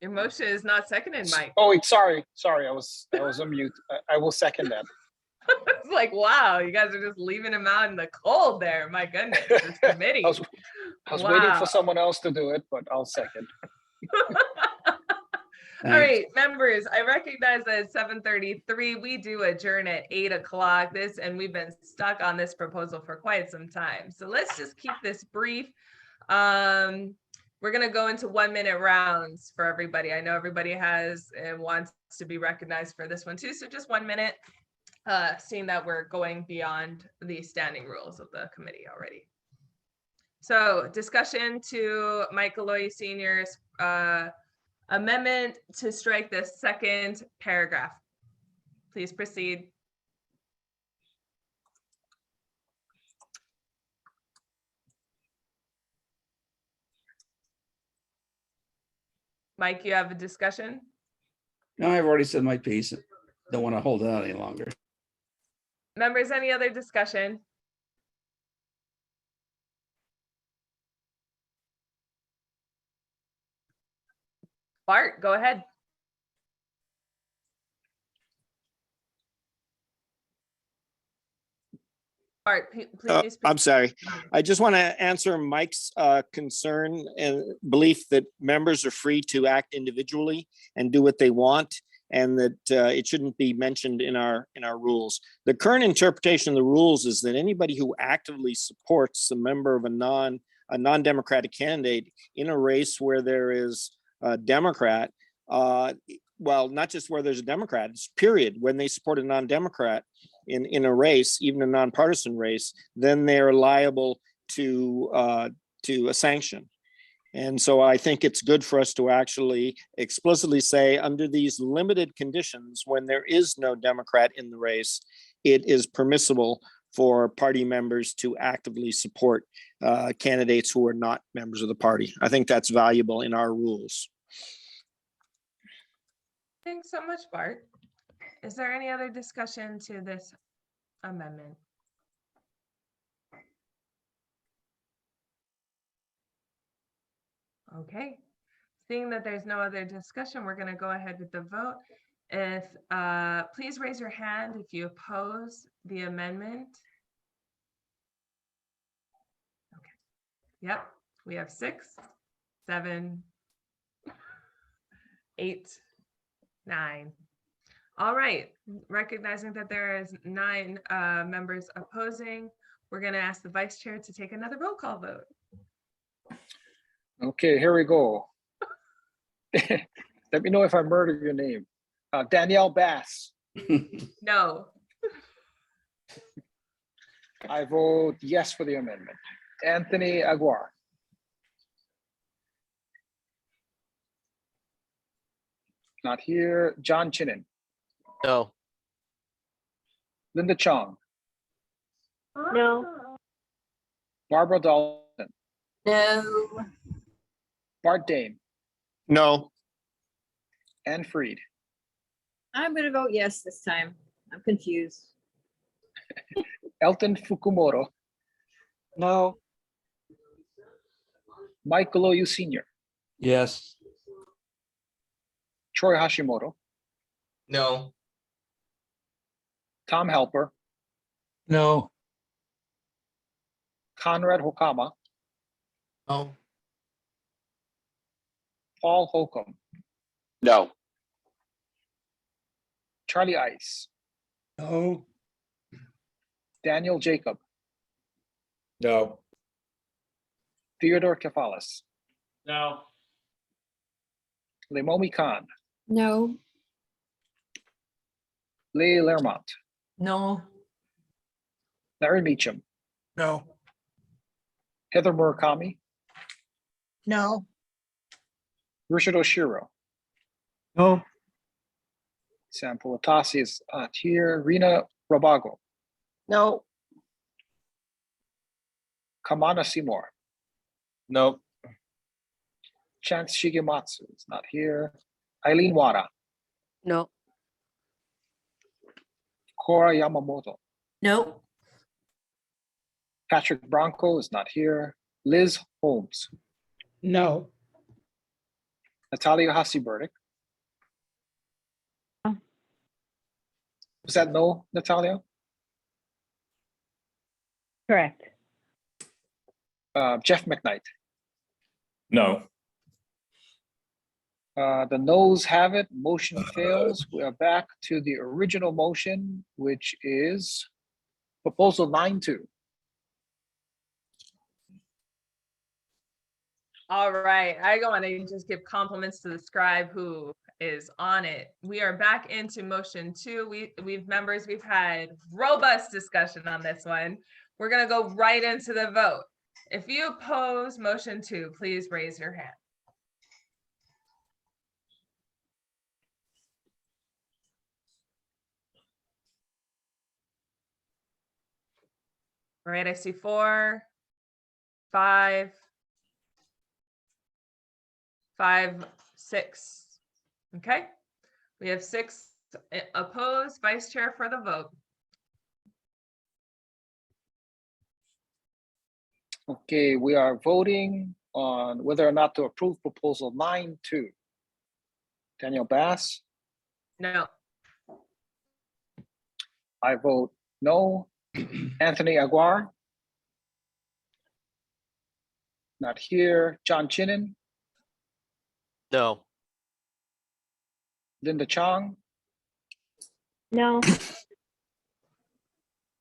Your motion is not seconded, Mike. Oh, wait, sorry, I was on mute. I will second that. It's like, wow, you guys are just leaving him out in the cold there. My goodness, this committee. I was waiting Wow. for someone else to do it, but I'll second. All right, members, I recognize that it's 7:33. We do adjourn at 8 o'clock. And we've been stuck on this proposal for quite some time. So let's just keep this brief. We're going to go into 1-minute rounds for everybody. I know everybody has and wants to be recognized for this one too. So just 1 minute, seeing that we're going beyond the standing rules of the committee already. So discussion to Michael Loyu Sr.'s amendment to strike the second paragraph. Please proceed. Mike, you have a discussion? No, I've already said my piece. Don't want to hold it out any longer. Members, any other discussion? Bart, go ahead. Bart, please. I'm sorry. I just want to answer Mike's concern and belief that members are free to act individually and do what they want, and that it shouldn't be mentioned in our rules. The current interpretation of the rules is that anybody who actively supports a member of a non-democratic candidate in a race where there is a Democrat, well, not just where there's a Democrat, it's period. When they support a non-Democrat in a race, even a nonpartisan race, then they're liable to a sanction. And so I think it's good for us to actually explicitly say, under these limited conditions, when there is no Democrat in the race, it is permissible for party members to actively support candidates who are not members of the party. I think that's valuable in our rules. Thanks so much, Bart. Is there any other discussion to this amendment? Okay, seeing that there's no other discussion, we're going to go ahead with the vote. If please raise your hand if you oppose the amendment. Okay. Yep, we have 6, 7, 8, 9. All right, recognizing that there is 9 members opposing, we're going to ask the vice chair to take another roll call vote. Okay, here we go. Let me know if I murdered your name. Danielle Bass. No. I vote yes for the amendment. Anthony Aguar. Not here. John Chinen, No. Linda Chong, No. Barbara Dalton, No. Bart Dane, No. Anne Freed, I'm gonna vote yes this time. I'm confused. Elton Fukumoto, No. Mike Galoyu Sr., Yes. Troy Hashimoto, No. Tom Helper, No. Conrad Hokama, No. Paul Holcomb, No. Charlie Ice, No. Daniel Jacob, No. Theodore Kefalis, No. Lemomi Khan, No. Leigh Lermont, No. Larry Meacham, No. Heather Murakami, No. Richard Oshiro, No. Sam Pulatasi is not here, Rina Rabago, No. Kamana Seymour, No. Chance Shigematsu is not here, Eileen Wada, No. Cora Yamamoto, No. Patrick Bronco is not here, Liz Holmes, No. Natalia Hasiburdik. No. Was that no, Natalia? Correct. Jeff McKnight. No. The noes have it, motion fails. We are back to the original motion, which is proposal 9-2. All right, I want to just give compliments to the scribe who is on it. We are back into motion 2. We've had robust discussion on this one. We're gonna go right into the vote. If you oppose motion 2, please raise your hand. All right, I see 4, 5, 5, 6. Okay, we have 6 opposed. Vice Chair for the vote. Okay, we are voting on whether or not to approve proposal 9-2. Daniel Bass, No. I vote no. Anthony Aguar, not here. John Chinen, No. Linda Chong, No.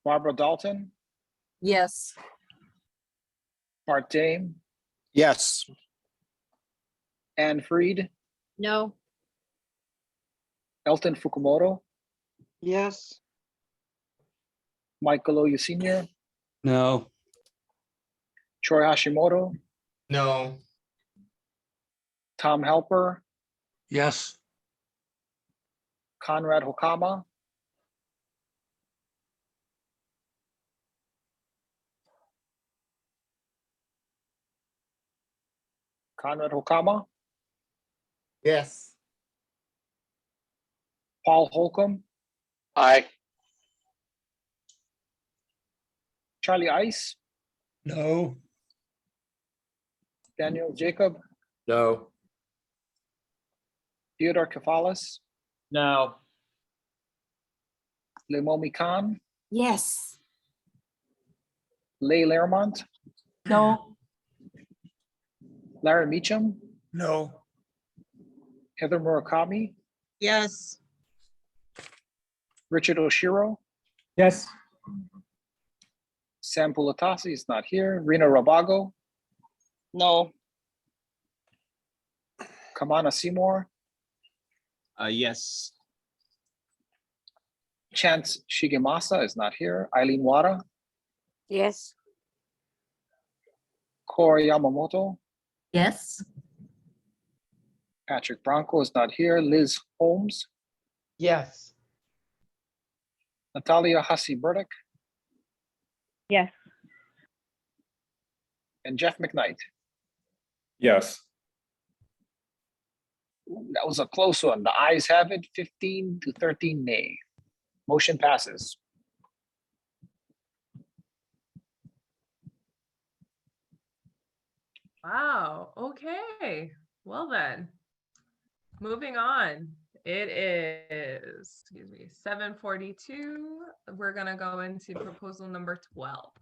Barbara Dalton, Yes. Bart Dame, Yes. Anne Freed, No. Elton Fukumoto, Yes. Mike Galoyu Sr., No. Troy Hashimoto, No. Tom Helper, Yes. Conrad Hokama, Yes. Paul Holcomb, Aye. Charlie Ice, No. Daniel Jacob, No. Theodore Kefalis, No. Lemomi Khan, Yes. Leigh Lermont, No. Larry Meacham, No. Heather Murakami, Yes. Richard Oshiro, Yes. Sam Pulatasi is not here, Rina Rabago, No. Kamana Seymour, Yes. Chance Shigemasa is not here, Eileen Wada, Yes. Cora Yamamoto, Yes. Patrick Bronco is not here. Liz Holmes, Yes. Natalia Hussey Burdick, Yes. and Jeff McKnight. Yes. That was a close one. The ayes have it, 15 to 13 nay. Motion passes. Wow, okay. Well then, moving on. It is, excuse me, 7:42. We're gonna go into proposal number 12.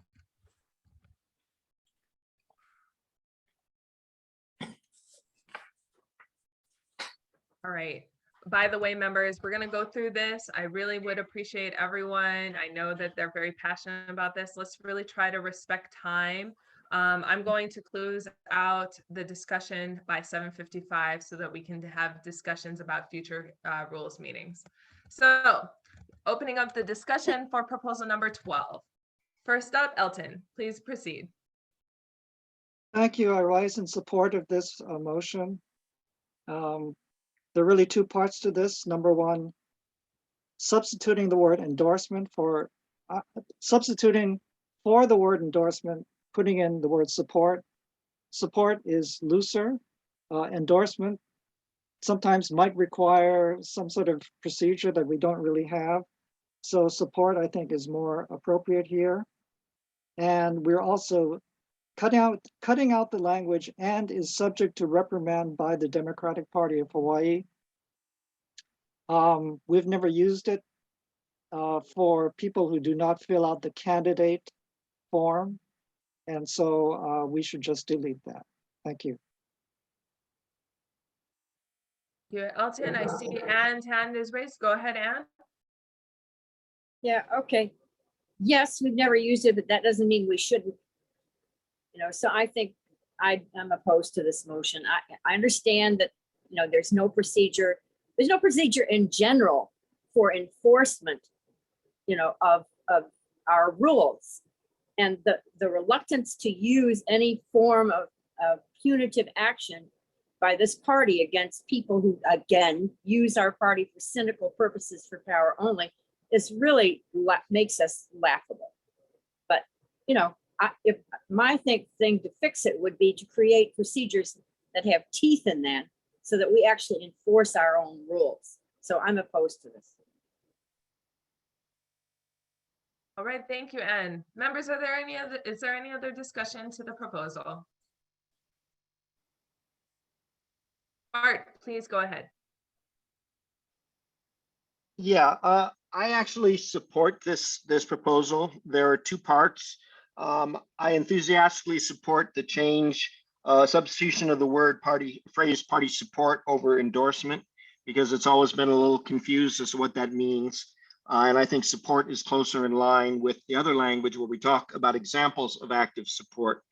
All right. By the way, members, we're going to go through this. I really would appreciate everyone. I know that they're very passionate about this. Let's really try to respect time. I'm going to close out the discussion by 7:55 so that we can have discussions about future rules meetings. So opening up the discussion for proposal number 12. First up, Elton, please proceed. Thank you. I rise in support of this motion. There are really two parts to this. Number one, substituting the word endorsement for substituting for the word endorsement, putting in the word support. Support is looser. Endorsement sometimes might require some sort of procedure that we don't really have. So support, I think, is more appropriate here. And we're also cutting out the language "and is subject to reprimand by the Democratic Party of Hawaii." We've never used it for people who do not fill out the candidate form. And so we should just delete that. Thank you. Yeah, Elton, I see Anne's hand is raised. Go ahead, Anne. Yeah, okay. Yes, we've never used it, but that doesn't mean we shouldn't. You know, so I think I'm opposed to this motion. I understand that, you know, there's no procedure in general for enforcement, you know, of our rules. And the reluctance to use any form of punitive action by this party against people who, again, use our party for cynical purposes for power only is really makes us laughable. But, you know, if my thing to fix it would be to create procedures that have teeth in that so that we actually enforce our own rules. So I'm opposed to this. All right, thank you, Anne. Members, is there any other discussion to the proposal? Art, please go ahead. Yeah, I actually support this proposal. There are two parts. I enthusiastically support the change, substitution of the phrase party support over endorsement, because it's always been a little confused as to what that means. And I think support is closer in line with the other language where we talk about examples of active support.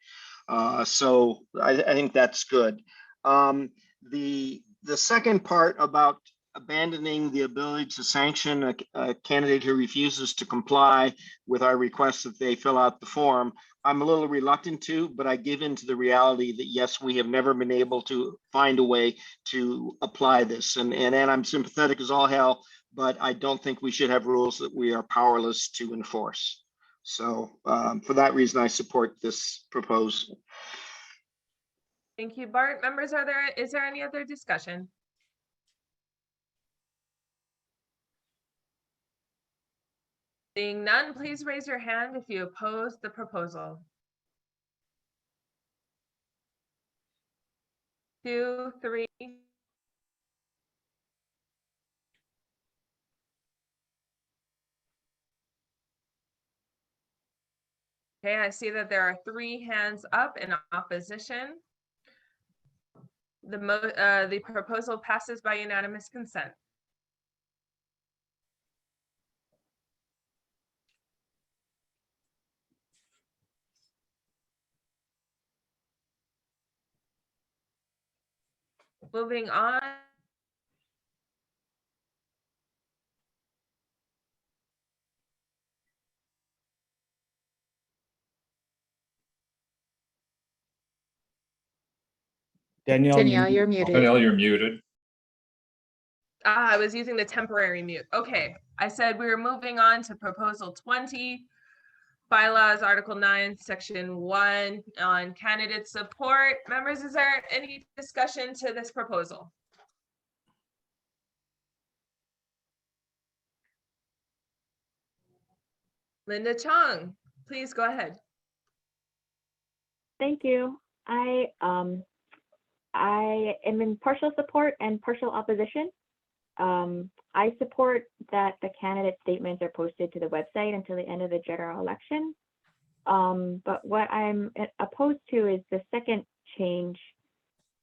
So I think that's good. The second part about abandoning the ability to sanction a candidate who refuses to comply with our request that they fill out the form, I'm a little reluctant to, but I give in to the reality that yes, we have never been able to find a way to apply this. And I'm sympathetic as all hell, but I don't think we should have rules that we are powerless to enforce. So for that reason, I support this proposal. Thank you, Bart. Members, is there any other discussion? Seeing none, please raise your hand if you oppose the proposal. 2, 3. Okay, I see that there are 3 hands up in opposition. The proposal passes by unanimous consent. Moving on. Danielle, Danielle, you're muted. Danielle, you're muted. I was using the temporary mute. Okay, I said we were moving on to proposal 20. Bylaws, Article 9, Section 1 on candidate support. Members, is there any discussion to this proposal? Linda Chung, please go ahead. Thank you. I am in partial support and partial opposition. I support that the candidate statements are posted to the website until the end of the general election. But what I'm opposed to is the second change.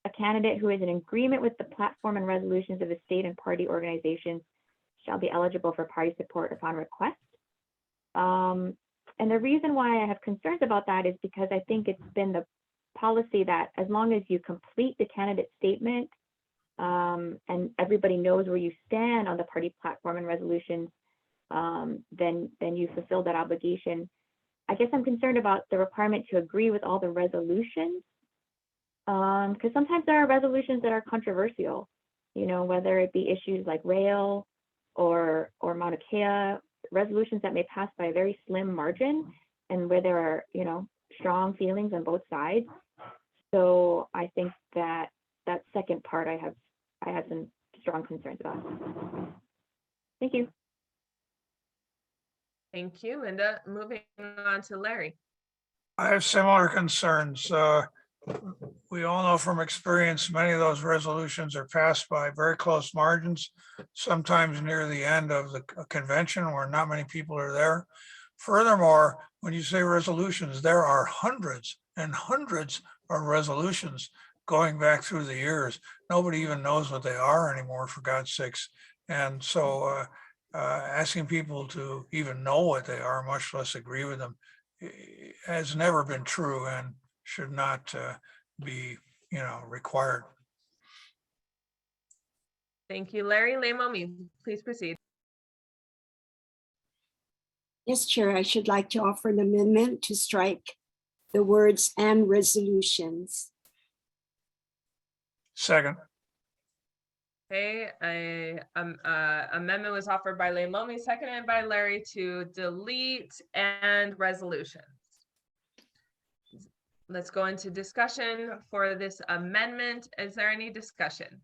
A candidate who is in agreement with the platform and resolutions of the state and party organizations shall be eligible for party support upon request. And the reason why I have concerns about that is because I think it's been the policy that as long as you complete the candidate statement and everybody knows where you stand on the party platform and resolutions, then you fulfill that obligation. I guess I'm concerned about the requirement to agree with all the resolutions, because sometimes there are resolutions that are controversial, you know, whether it be issues like rail or Mauna Kea, resolutions that may pass by a very slim margin and where there are, you know, strong feelings on both sides. So I think that that second part I have some strong concerns about. Thank you. Thank you, Linda. Moving on to Larry. I have similar concerns. We all know from experience, many of those resolutions are passed by very close margins, sometimes near the end of the convention where not many people are there. Furthermore, when you say resolutions, there are hundreds and hundreds of resolutions going back through the years. Nobody even knows what they are anymore, for God's sakes. And so asking people to even know what they are, much less agree with them, has never been true and should not be, you know, required. Thank you, Larry. Leimomi, please proceed. Yes, Chair, I should like to offer an amendment to strike the words "and resolutions." Second. Okay, amendment was offered by Leimomi, seconded by Larry to delete "and resolutions." Let's go into discussion for this amendment. Is there any discussion?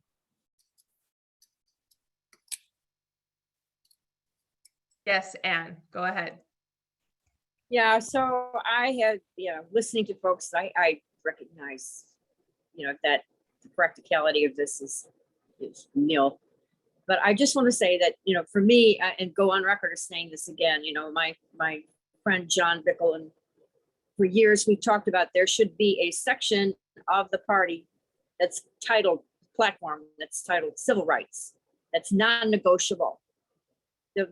Yes, Anne, go ahead. Yeah, so I had, listening to folks, I recognize, that the practicality of this is nil. But I just want to say that, for me, and go on record as saying this again, my friend John Bickle, and for years we've talked about there should be a section of the party that's titled platform, that's titled civil rights, that's non-negotiable.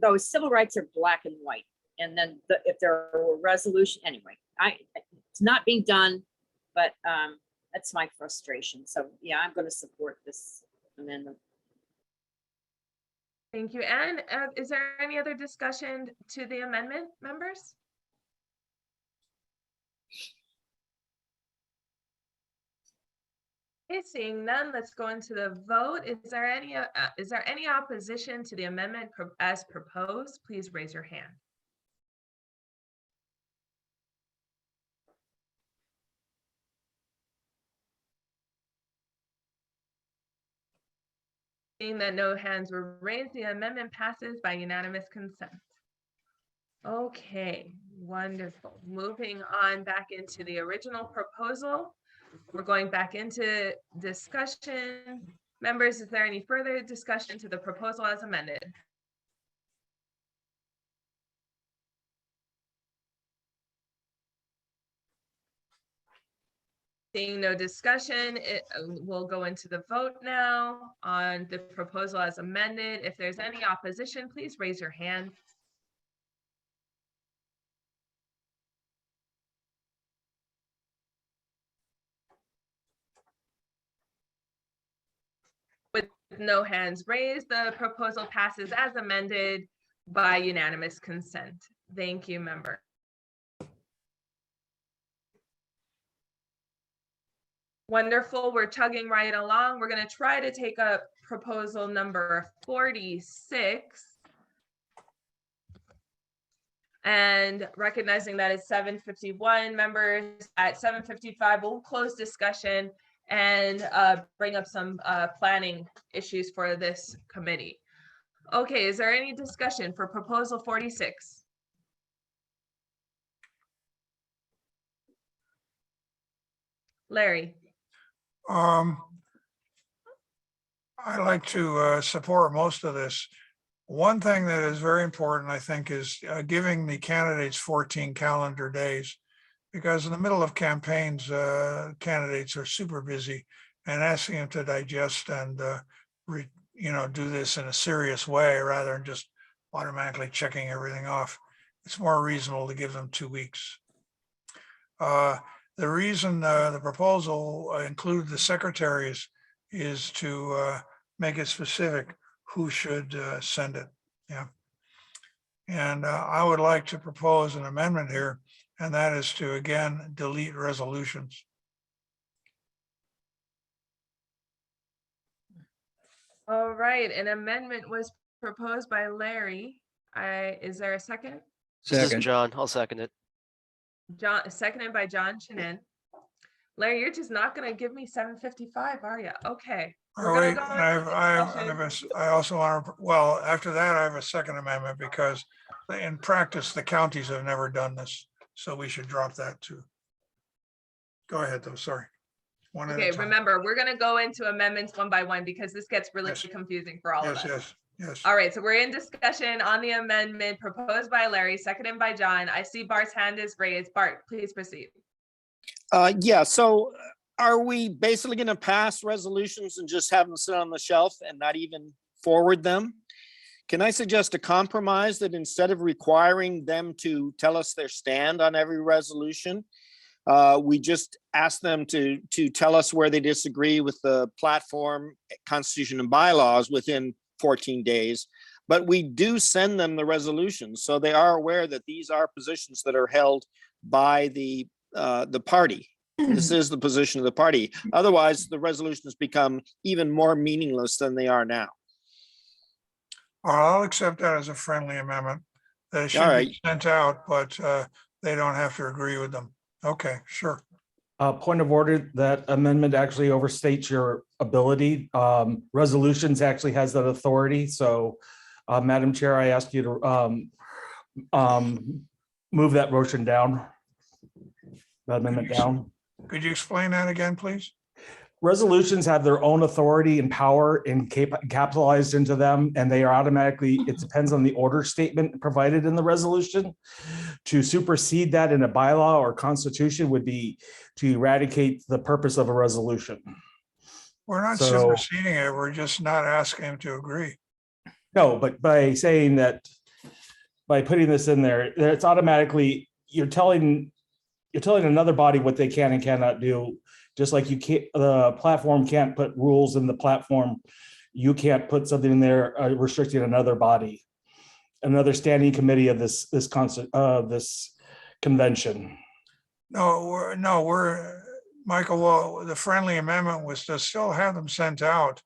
Those civil rights are black and white. And then if there were resolution, anyway, it's not being done, but that's my frustration. So yeah, I'm going to support this amendment. Thank you, Anne. Is there any other discussion to the amendment, members? Okay, seeing none, let's go into the vote. Is there any opposition to the amendment as proposed? Please raise your hand. Seeing that no hands were raised, the amendment passes by unanimous consent. Okay, wonderful. Moving on back into the original proposal. We're going back into discussion. Members, is there any further discussion to the proposal as amended? Seeing no discussion, we'll go into the vote now on the proposal as amended. If there's any opposition, please raise your hand. With no hands raised, the proposal passes as amended by unanimous consent. Thank you, member. Wonderful. We're chugging right along. We're going to try to take up proposal number 46. And recognizing that it's 7:51, members, at 7:55, we'll close discussion and bring up some planning issues for this committee. Okay, is there any discussion for proposal 46? Larry? I like to support most of this. One thing that is very important, I think, is giving the candidates 14 calendar days, because in the middle of campaigns, candidates are super busy, and asking them to digest and do this in a serious way rather than just automatically checking everything off. It's more reasonable to give them 2 weeks. The reason the proposal included the secretaries is to make it specific who should send it. Yeah. And I would like to propose an amendment here, and that is to, again, delete resolutions. All right, an amendment was proposed by Larry. Is there a second? This is John. I'll second it. John, seconded by John Chinen. Larry, you're just not going to give me 7:55, are you? Okay. Oh, wait, I also want to, well, after that, I have a second amendment because in practice, the counties have never done this. So we should drop that too. Go ahead though, sorry. One at a Okay, time. remember, we're going to go into amendments one by one because this gets really confusing for all of us. Yes. All right, so we're in discussion on the amendment proposed by Larry, seconded by John. I see Bart's hand is raised. Bart, please proceed. Yeah, so are we basically going to pass resolutions and just have them sit on the shelf and not even forward them? Can I suggest a compromise that instead of requiring them to tell us their stand on every resolution, we just ask them to tell us where they disagree with the platform, constitution, and bylaws within 14 days, but we do send them the resolutions so they are aware that these are positions that are held by the party. This is the position of the party. Otherwise, the resolutions become even more meaningless than they are now. I'll accept that as a friendly amendment. They should be sent out, but they don't have to agree with them. Okay, sure. Point of order, that amendment actually overstates your ability. Resolutions actually has that authority. So, Madam Chair, I ask you to move that motion down. That amendment down. Could you explain that again, please? Resolutions have their own authority and power and capitalized into them, and they are automatically, it depends on the order statement provided in the resolution. To supersede that in a bylaw or constitution would be to eradicate the purpose of a resolution. We're not superseding it, we're just not asking him to agree. No, but by saying that, by putting this in there, it's automatically, you're telling another body what they can and cannot do. Just like you can't, the platform can't put rules in the platform. You can't put something in there restricting another body, another standing committee of this convention. No, Michael, well, the friendly amendment was to still have them sent out,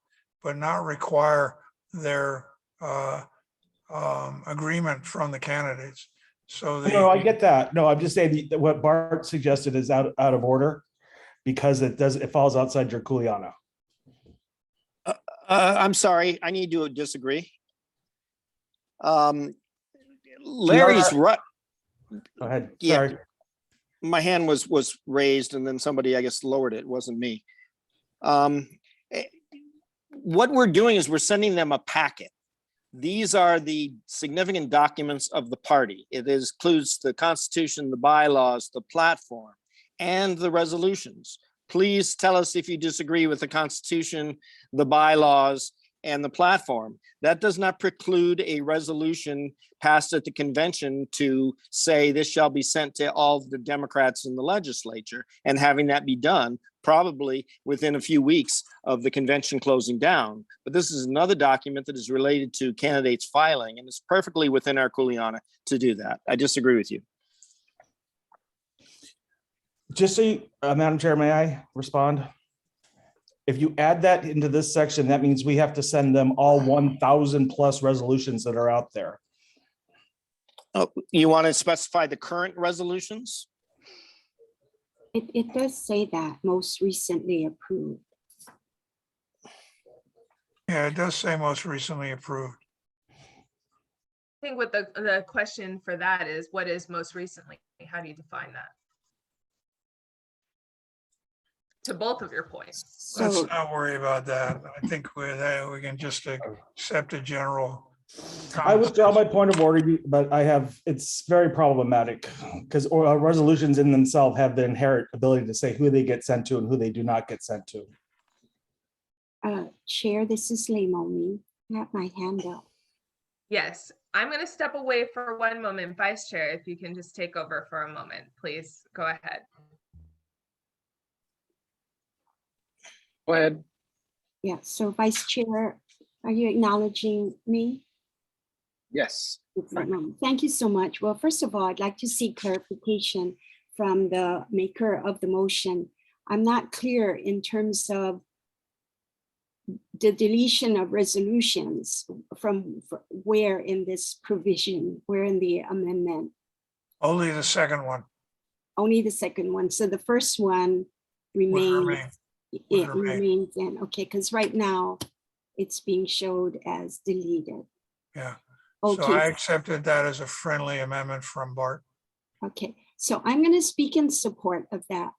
but not require their agreement from the candidates. So No, I get that. No, I'm just saying that what Bart suggested is out of order because it falls outside your kuleana. I'm sorry, I need to disagree. Larry's right. Go ahead. Yeah, Sorry. my hand was raised and then somebody, I guess, lowered it. It wasn't me. What we're doing is we're sending them a packet. These are the significant documents of the party. It includes the Constitution, the bylaws, the platform, and the resolutions. Please tell us if you disagree with the Constitution, the bylaws, and the platform. That does not preclude a resolution passed at the convention to say this shall be sent to all the Democrats in the legislature, and having that be done probably within a few weeks of the convention closing down. But this is another document that is related to candidates filing, and it's perfectly within our kuleana to do that. I disagree with you. Just so you, Madam Chair, may I respond? If you add that into this section, that means we have to send them all 1,000 plus resolutions that are out there. Oh, you want to specify the current resolutions? It does say that most recently approved. Yeah, it does say most recently approved. I think what the question for that is, what is most recently? How do you define that? To both of your points. Let's not worry about that. I think we can just accept a general. I withdraw my point of order, but it's very problematic because resolutions in themselves have the inherent ability to say who they get sent to and who they do not get sent to. Chair, this is Leimomi. I have my hand up. Yes, I'm going to step away for one moment. Vice Chair, if you can just take over for a moment, please go ahead. Go ahead. Yeah, so Vice Chair, are you acknowledging me? Yes. Thank you so much. Well, first of all, I'd like to seek clarification from the maker of the motion. I'm not clear in terms of the deletion of resolutions from where in this provision, where in the amendment? Only the second one. Only the second one. So the first one remains. It remains in, okay, because right now it's being showed as deleted. Yeah. Okay. So I accepted that as a friendly amendment from Bart. Okay, so I'm going to speak in support of that.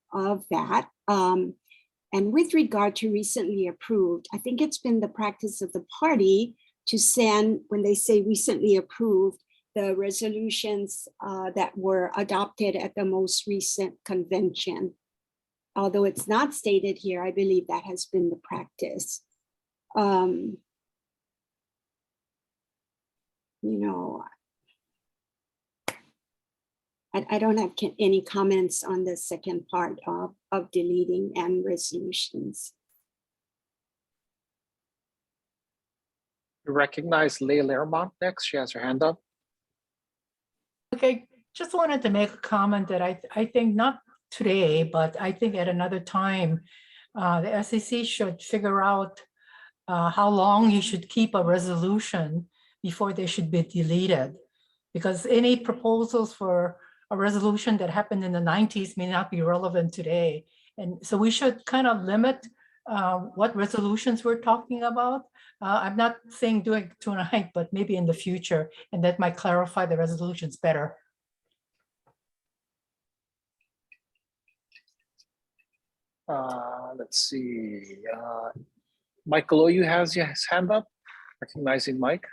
And with regard to recently approved, I think it's been the practice of the party to send, when they say recently approved, the resolutions that were adopted at the most recent convention. Although it's not stated here, I believe that has been the practice. You know, I don't have any comments on the second part of deleting and resolutions. You recognize Leigh Lermont next. She has her hand up. Okay, just wanted to make a comment that I think not today, but I think at another time, the SEC should figure out how long you should keep a resolution before they should be deleted. Because any proposals for a resolution that happened in the 90s may not be relevant today. And so we should kind of limit what resolutions we're talking about. I'm not saying do it tonight, but maybe in the future, and that might clarify the resolutions better. Let's see. Michael Oyu has his hand up, recognizing Mike.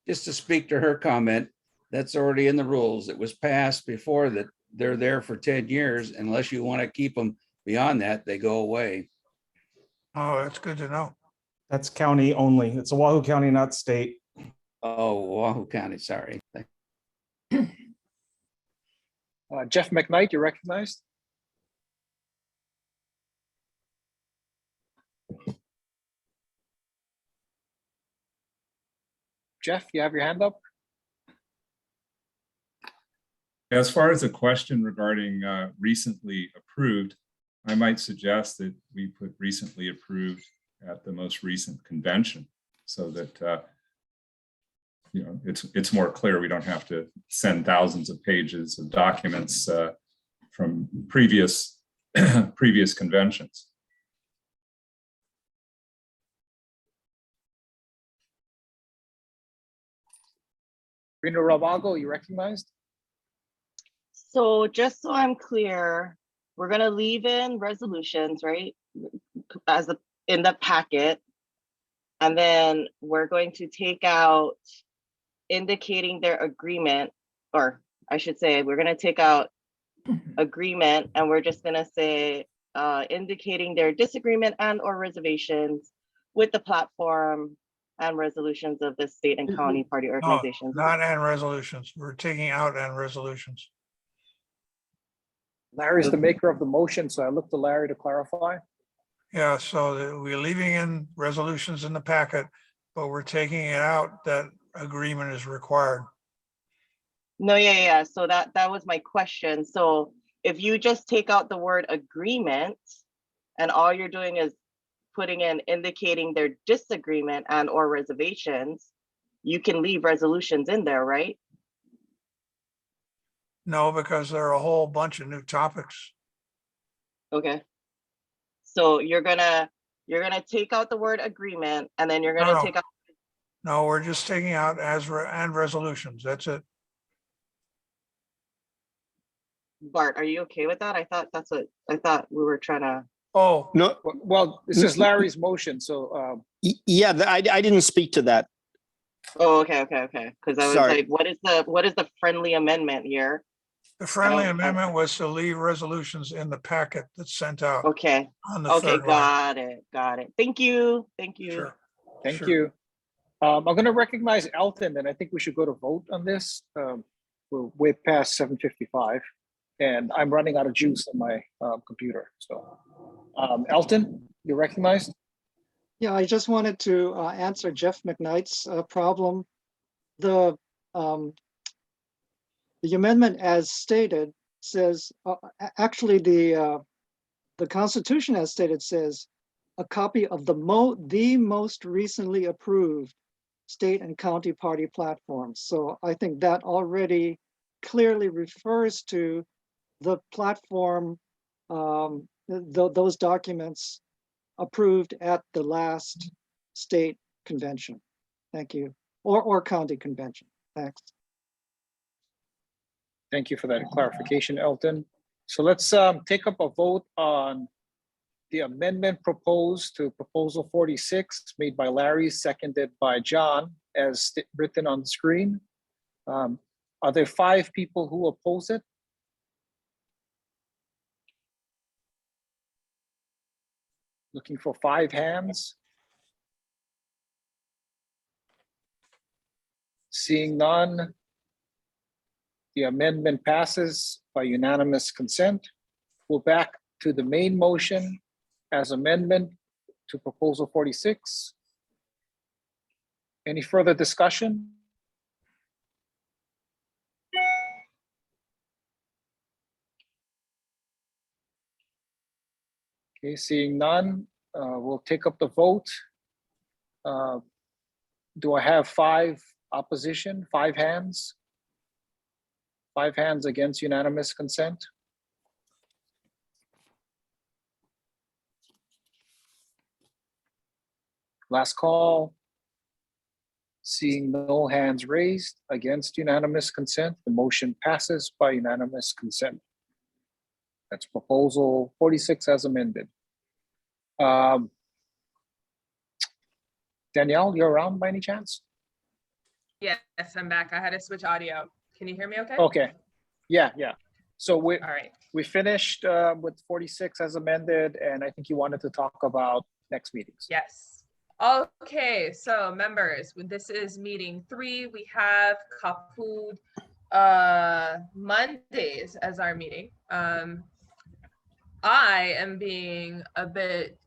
Just to speak to her comment, that's already in the rules. It was passed before that they're there for 10 years. Unless you want to keep them beyond that, they go away. Oh, that's good to know. That's county only. It's Oahu County, not state. Oh, Oahu County, sorry. Jeff McKnight, you recognized? Jeff, you have your hand up? As far as a question regarding recently approved, I might suggest that we put recently approved at the most recent convention so that you know, it's more clear. We don't have to send thousands of pages of documents from previous conventions. Reno Ravago, you recognized? So just so I'm clear, we're gonna leave in resolutions, right? As in the packet. And then we're going to take out indicating their agreement, or I should say, we're gonna take out agreement and we're just gonna say indicating their disagreement and or reservations with the platform and resolutions of the state and county party organizations. No, not and resolutions. We're taking out and resolutions. Larry's the maker of the motion, so I look to Larry to clarify. Yeah, so we're leaving in resolutions in the packet, but we're taking it out that agreement is required. No, yeah. So that was my question. So if you just take out the word agreement and all you're doing is putting in indicating their disagreement and or reservations, you can leave resolutions in there, right? No, because there are a whole bunch of new topics. Okay. So you're gonna take out the word agreement, and then you're gonna No. take out. No, we're just taking out and resolutions. That's it. Bart, are you okay with that? I thought we were trying to. Oh, No, Well, this is Larry's motion, so yeah, I didn't speak to that. Oh, okay. Because I was Sorry. like, what is the friendly amendment here? the friendly Oh, amendment was to leave resolutions in the packet that's sent out Okay. on the Okay, third line. got it. Thank you. Sure. thank Sure. you. I'm gonna recognize Elton, and I think we should go to vote on this. We're way past 7:55, and I'm running out of juice on my computer. So, Elton, you're recognized. Yeah, I just wanted to answer Jeff McKnight's problem. The amendment as stated says, actually the Constitution as stated says, a copy of the most recently approved state and county party platforms. So I think that already clearly refers to the platform, those documents approved at the last state convention. Thank you. Or county convention. Thanks. Thank you for that clarification, Elton. So let's take up a vote on the amendment proposed to proposal 46 made by Larry, seconded by John, as written on the screen. Are there 5 people who oppose it? Looking for 5 hands. Seeing none, the amendment passes by unanimous consent. We're back to the main motion as amendment to proposal 46. Any further discussion? Okay, seeing none, we'll take up the vote. Do I have 5 opposition, 5 hands? 5 hands against unanimous consent? Last call. Seeing no hands raised against unanimous consent, the motion passes by unanimous consent. That's proposal 46 as amended. Danielle, you're around by any chance? Yes, I'm back. I had to switch audio. Can you hear me okay? Okay. Yeah. So All right. we finished with 46 as amended, and I think you wanted to talk about next meetings. Yes. Okay, so members, this is meeting 3. We have Kapud Mondays as our meeting. I am being a bit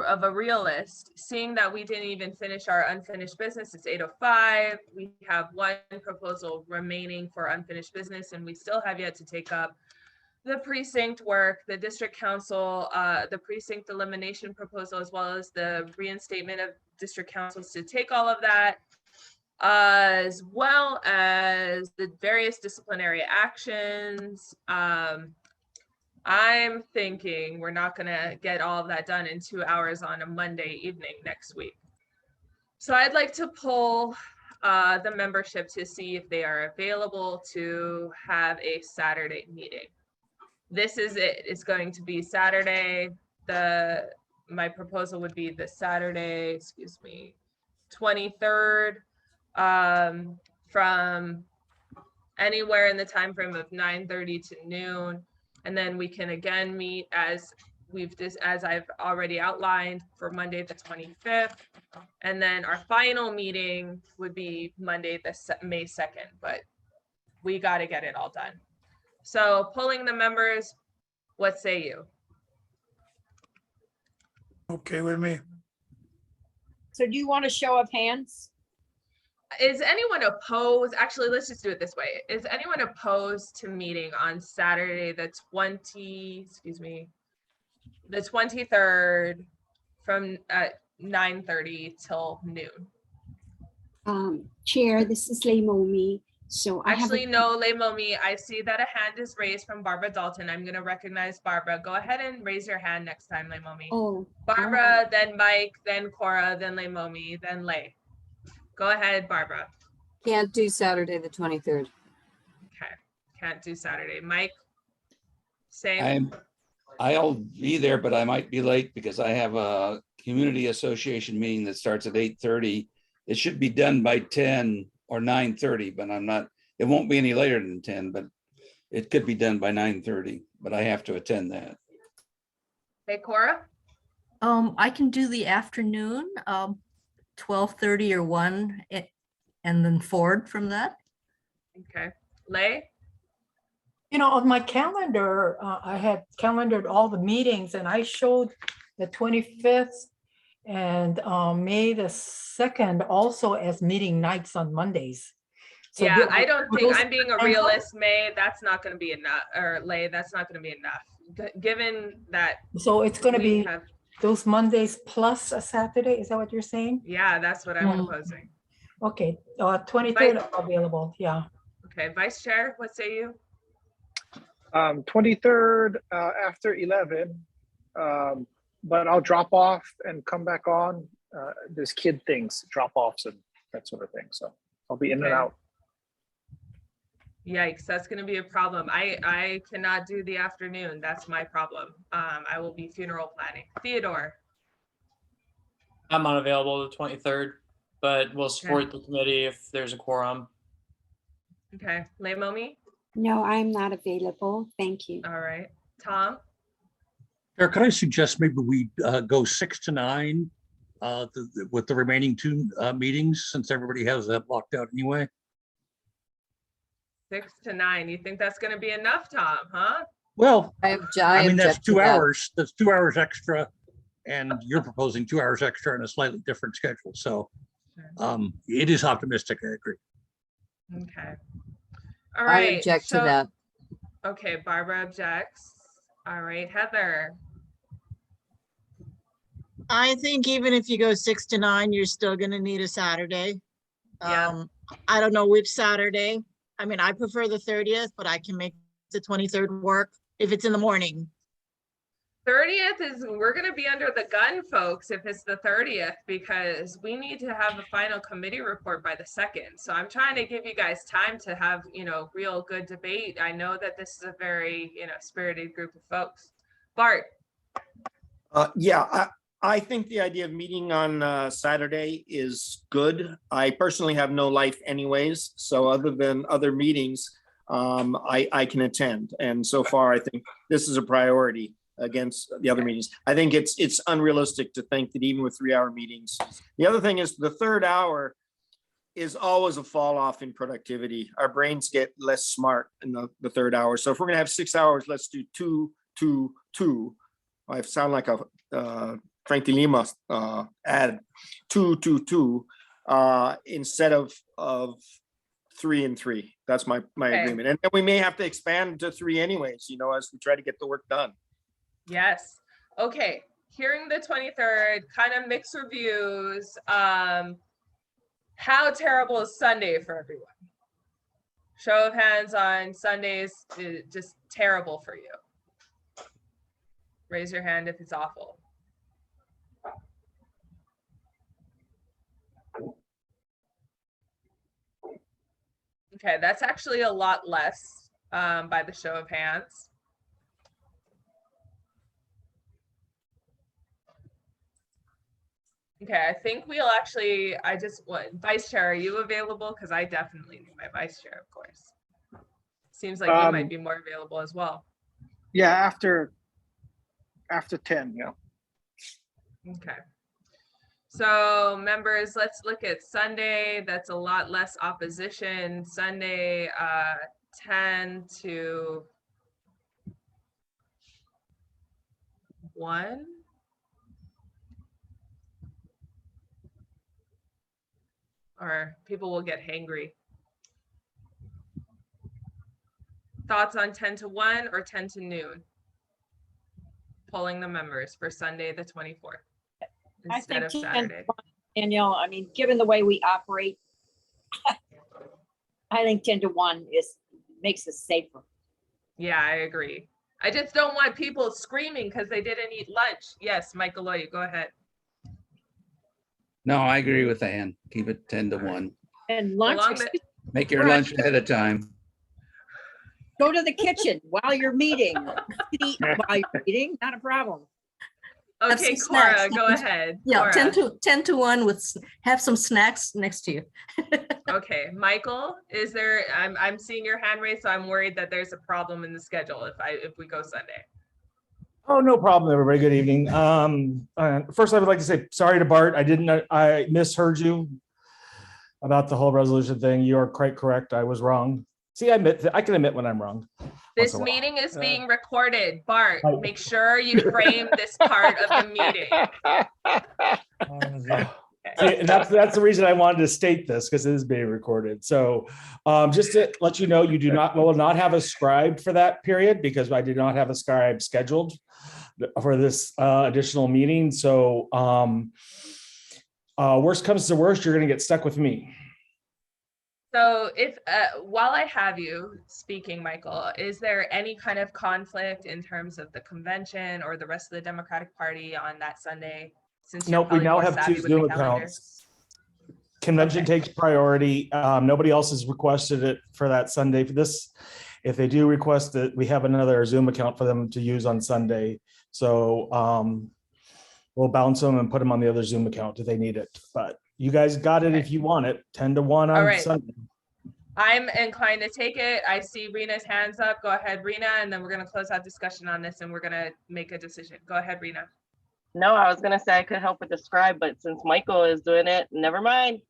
of a realist, seeing that we didn't even finish our unfinished business. It's 8:05. We have 1 proposal remaining for unfinished business, and we still have yet to take up the precinct work, the district council, the precinct elimination proposal, as well as the reinstatement of district councils to take all of that, as well as the various disciplinary actions. I'm thinking we're not gonna get all of that done in 2 hours on a Monday evening next week. So I'd like to poll the membership to see if they are available to have a Saturday meeting. This is it. It's going to be Saturday. My proposal would be the Saturday, 23rd, from anywhere in the time frame of 9:30 to noon. And then we can again meet as I've already outlined for Monday the 25th. And then our final meeting would be Monday the May 2nd, but we got to get it all done. So polling the members, what say you? Okay with me. So do you want a show of hands? Is anyone opposed? Actually, let's just do it this way. Is anyone opposed to meeting on Saturday, the 23rd from 9:30 till noon. Chair, this is Lei Momi. So I have Actually, no, Leimomi, I see that a hand is raised from Barbara Dalton. I'm gonna recognize Barbara. Go ahead and raise your hand next time, Leimomi. Oh, Barbara, then Mike, then Cora, then Leimomi, then Lei. Go ahead, Barbara. Can't do Saturday, the 23rd. Okay, can't do Saturday. Mike, same. I'll be there, but I might be late because I have a community association meeting that starts at 8:30. It should be done by 10 or 9:30, but I'm not, it won't be any later than 10, but it could be done by 9:30, but I have to attend that. Hey, Cora? I can do the afternoon, 12:30 or 1, and then forward from that. Okay, Lei? You know, on my calendar, I had calendared all the meetings and I showed the 25th and May the 2nd also as meeting nights on Mondays. So Yeah, I don't think, those- I'm being a realist, May, that's not gonna be enough, or Lei, that's not gonna be enough. Given that. So it's gonna we be have- those Mondays plus a Saturday, is that what you're saying? Yeah, that's what I'm proposing. Okay, 23rd available, yeah. Okay, Vice Chair, what say you? 23rd after 11, but I'll drop off and come back on. There's kid things, drop offs and that sort of thing. So I'll be in and Okay. out. Yikes, that's gonna be a problem. I cannot do the afternoon. That's my problem. I will be funeral planning. Theodore, I'm unavailable the 23rd, but we'll support the committee if there's a quorum. okay. Leimomi? No, I'm not available. Thank you. All right. Tom? Chair, could I suggest maybe we go 6 to 9 with the remaining 2 meetings, since everybody has that blocked out anyway? 6 to 9. You think that's gonna be enough, Tom, huh? Well, I I mean, that's object to 2 that. hours. That's 2 hours extra. And you're proposing 2 hours extra in a slightly different schedule. So it is optimistic, I agree. Okay. All I right. object to so- that. Okay, Barbara objects. All right, Heather. I think even if you go 6 to 9, you're still gonna need a Saturday. Yeah. I don't know which Saturday. I mean, I prefer the 30th, but I can make the 23rd work if it's in the morning. 30th is, we're gonna be under the gun, folks, if it's the 30th, because we need to have a final committee report by the 2nd. So I'm trying to give you guys time to have, real good debate. I know that this is a very, spirited group of folks. Bart, Yeah, I think the idea of meeting on Saturday is good. I personally have no life anyways, so other than other meetings, I can attend. And so far, I think this is a priority against the other meetings. I think it's unrealistic to think that even with 3-hour meetings. The other thing is the third hour is always a fall off in productivity. Our brains get less smart in the third hour. So if we're gonna have 6 hours, let's do 2, 2, 2. I sound like a Frank De Lima ad, 2, 2, 2, instead of 3 and 3. That's my Okay. agreement. And then we may have to expand to 3 anyways, as we try to get the work done. yes. Okay, hearing the 23rd, kind of mixed reviews. How terrible is Sunday for everyone? Show of hands on Sundays, just terrible for you. Raise your hand if it's awful. Okay, that's actually a lot less by the show of hands. Okay, I think we'll actually, Vice Chair, are you available? Because I definitely need my Vice Chair, of course. Seems like you might be more available as well. Yeah, after 10, yeah. Okay. So members, let's look at Sunday. That's a lot less opposition. Sunday, 10 to 1. Or people will get hangry. Thoughts on 10 to 1 or 10 to noon? Polling the members for Sunday, the 24th. instead of Saturday. Danielle, I mean, given the way we operate, I think 10 to 1 makes us safer. Yeah, I agree. I just don't want people screaming because they didn't eat lunch. Yes, Michael Loy, go ahead. No, I agree with Ann. Keep it 10 to 1. And lunch, Make your lunch ahead of time. go to the kitchen while you're meeting. Eat while you're eating, not a problem. Have Okay, some Cora, snacks. go ahead. Yeah, Cora. 10 to 1 with, have some snacks next to you. Okay, Michael, is there, I'm seeing your hand raised, so I'm worried that there's a problem in the schedule if we go Sunday. Oh, no problem, everybody. Good evening. First, I would like to say sorry to Bart. I misheard you about the whole resolution thing. You are quite correct. I was wrong. See, I can admit when I'm wrong. This meeting is being recorded. Bart, make sure you frame this part of the meeting. See, and that's the reason I wanted to state this, because it is being recorded. So just to let you know, you will not have a scribe for that period, because I did not have a scribe scheduled for this additional meeting. So worst comes to worst, you're going to get stuck with me. So if while I have you speaking, Michael, is there any kind of conflict in terms of the convention or the rest of the Democratic Party on that Sunday? Since Nope, we now have 2 Zoom accounts. Convention takes priority. Nobody else has requested it for that Sunday. For this, if they do request it, we have another Zoom account for them to use on Sunday. So we'll bounce them and put them on the other Zoom account if they need it. But you guys got it if you want it. 10 to 1 on Sunday. I'm inclined to take it. I see Rena's hands up. Go ahead, Rena, and then we're going to close out discussion on this and we're going to make a decision. Go ahead, Rena. No, I was gonna say I could help with the scribe, but since Michael is doing it, never mind.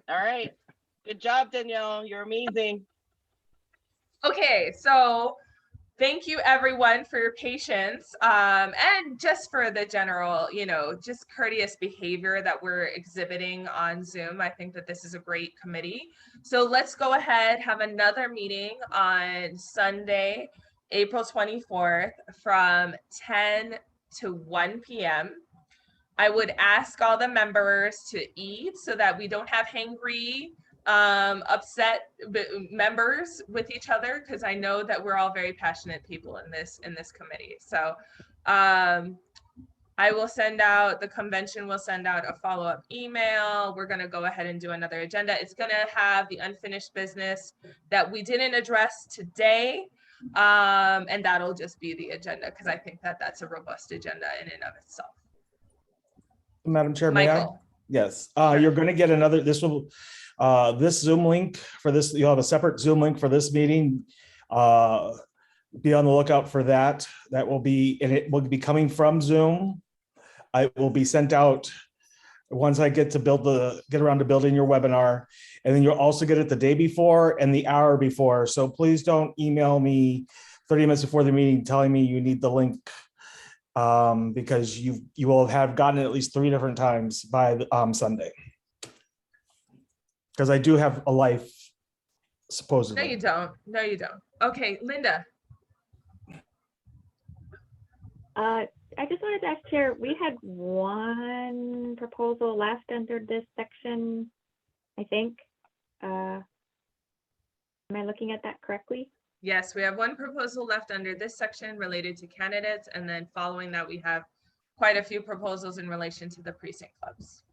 All right. Good job, Danielle. You're amazing. Okay, so thank you everyone for your patience and just for the general, just courteous behavior that we're exhibiting on Zoom. I think that this is a great committee. So let's go ahead, have another meeting on Sunday, April 24th from 10 to 1 p.m. I would ask all the members to eat so that we don't have hangry, upset members with each other, because I know that we're all very passionate people in this committee. So I will send out, the convention will send out a follow-up email. We're going to go ahead and do another agenda. It's going to have the unfinished business that we didn't address today. And that'll just be the agenda, because I think that that's a robust agenda in and of itself. Madam Chair, may I? Michael. Yes, you're going to get another, this Zoom link for this, you'll have a separate Zoom link for this meeting. Be on the lookout for that. That will be, and it will be coming from Zoom. It will be sent out once I get around to building your webinar. And then you'll also get it the day before and the hour before. So please don't email me 30 minutes before the meeting telling me you need the link, because you will have gotten it at least 3 different times by Sunday. Because I do have a life, supposedly. No, you don't. No, you don't. Okay, Linda. I just wanted to ask Chair, we had one proposal left under this section, I think. Am I looking at that correctly? Yes, we have one proposal left under this section related to candidates, and then following that, we have quite a few proposals in relation to the precinct clubs.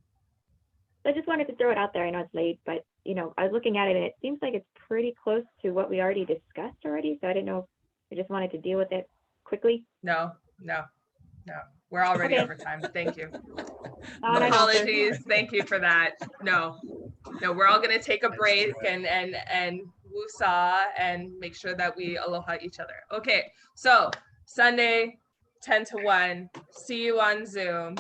I just wanted to throw it out there. I know it's late, but I was looking at it and it seems like it's pretty close to what we already discussed already. So I didn't know if I just wanted to deal with it quickly. No. We're already Okay. over time. Thank you. Apologies. Thank you for that. No, we're all going to take a break and woosah and make sure that we aloha each other. Okay, so Sunday, 10 to 1. See you on Zoom.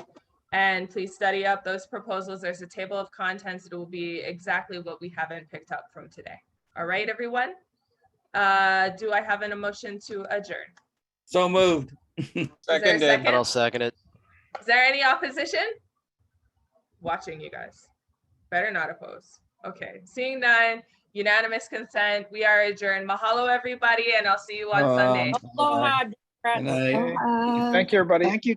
And please study up those proposals. There's a table of contents. It will be exactly what we haven't picked up from today. All right, everyone. Do I have an emotion to adjourn? So moved. Second? I'll second it. Is there any opposition? Watching you guys. Better not oppose. Okay, seeing none, unanimous consent. We are adjourned. Mahalo, everybody, and I'll see you on Sunday. Aloha. Good night. Thank you, everybody. Thank you.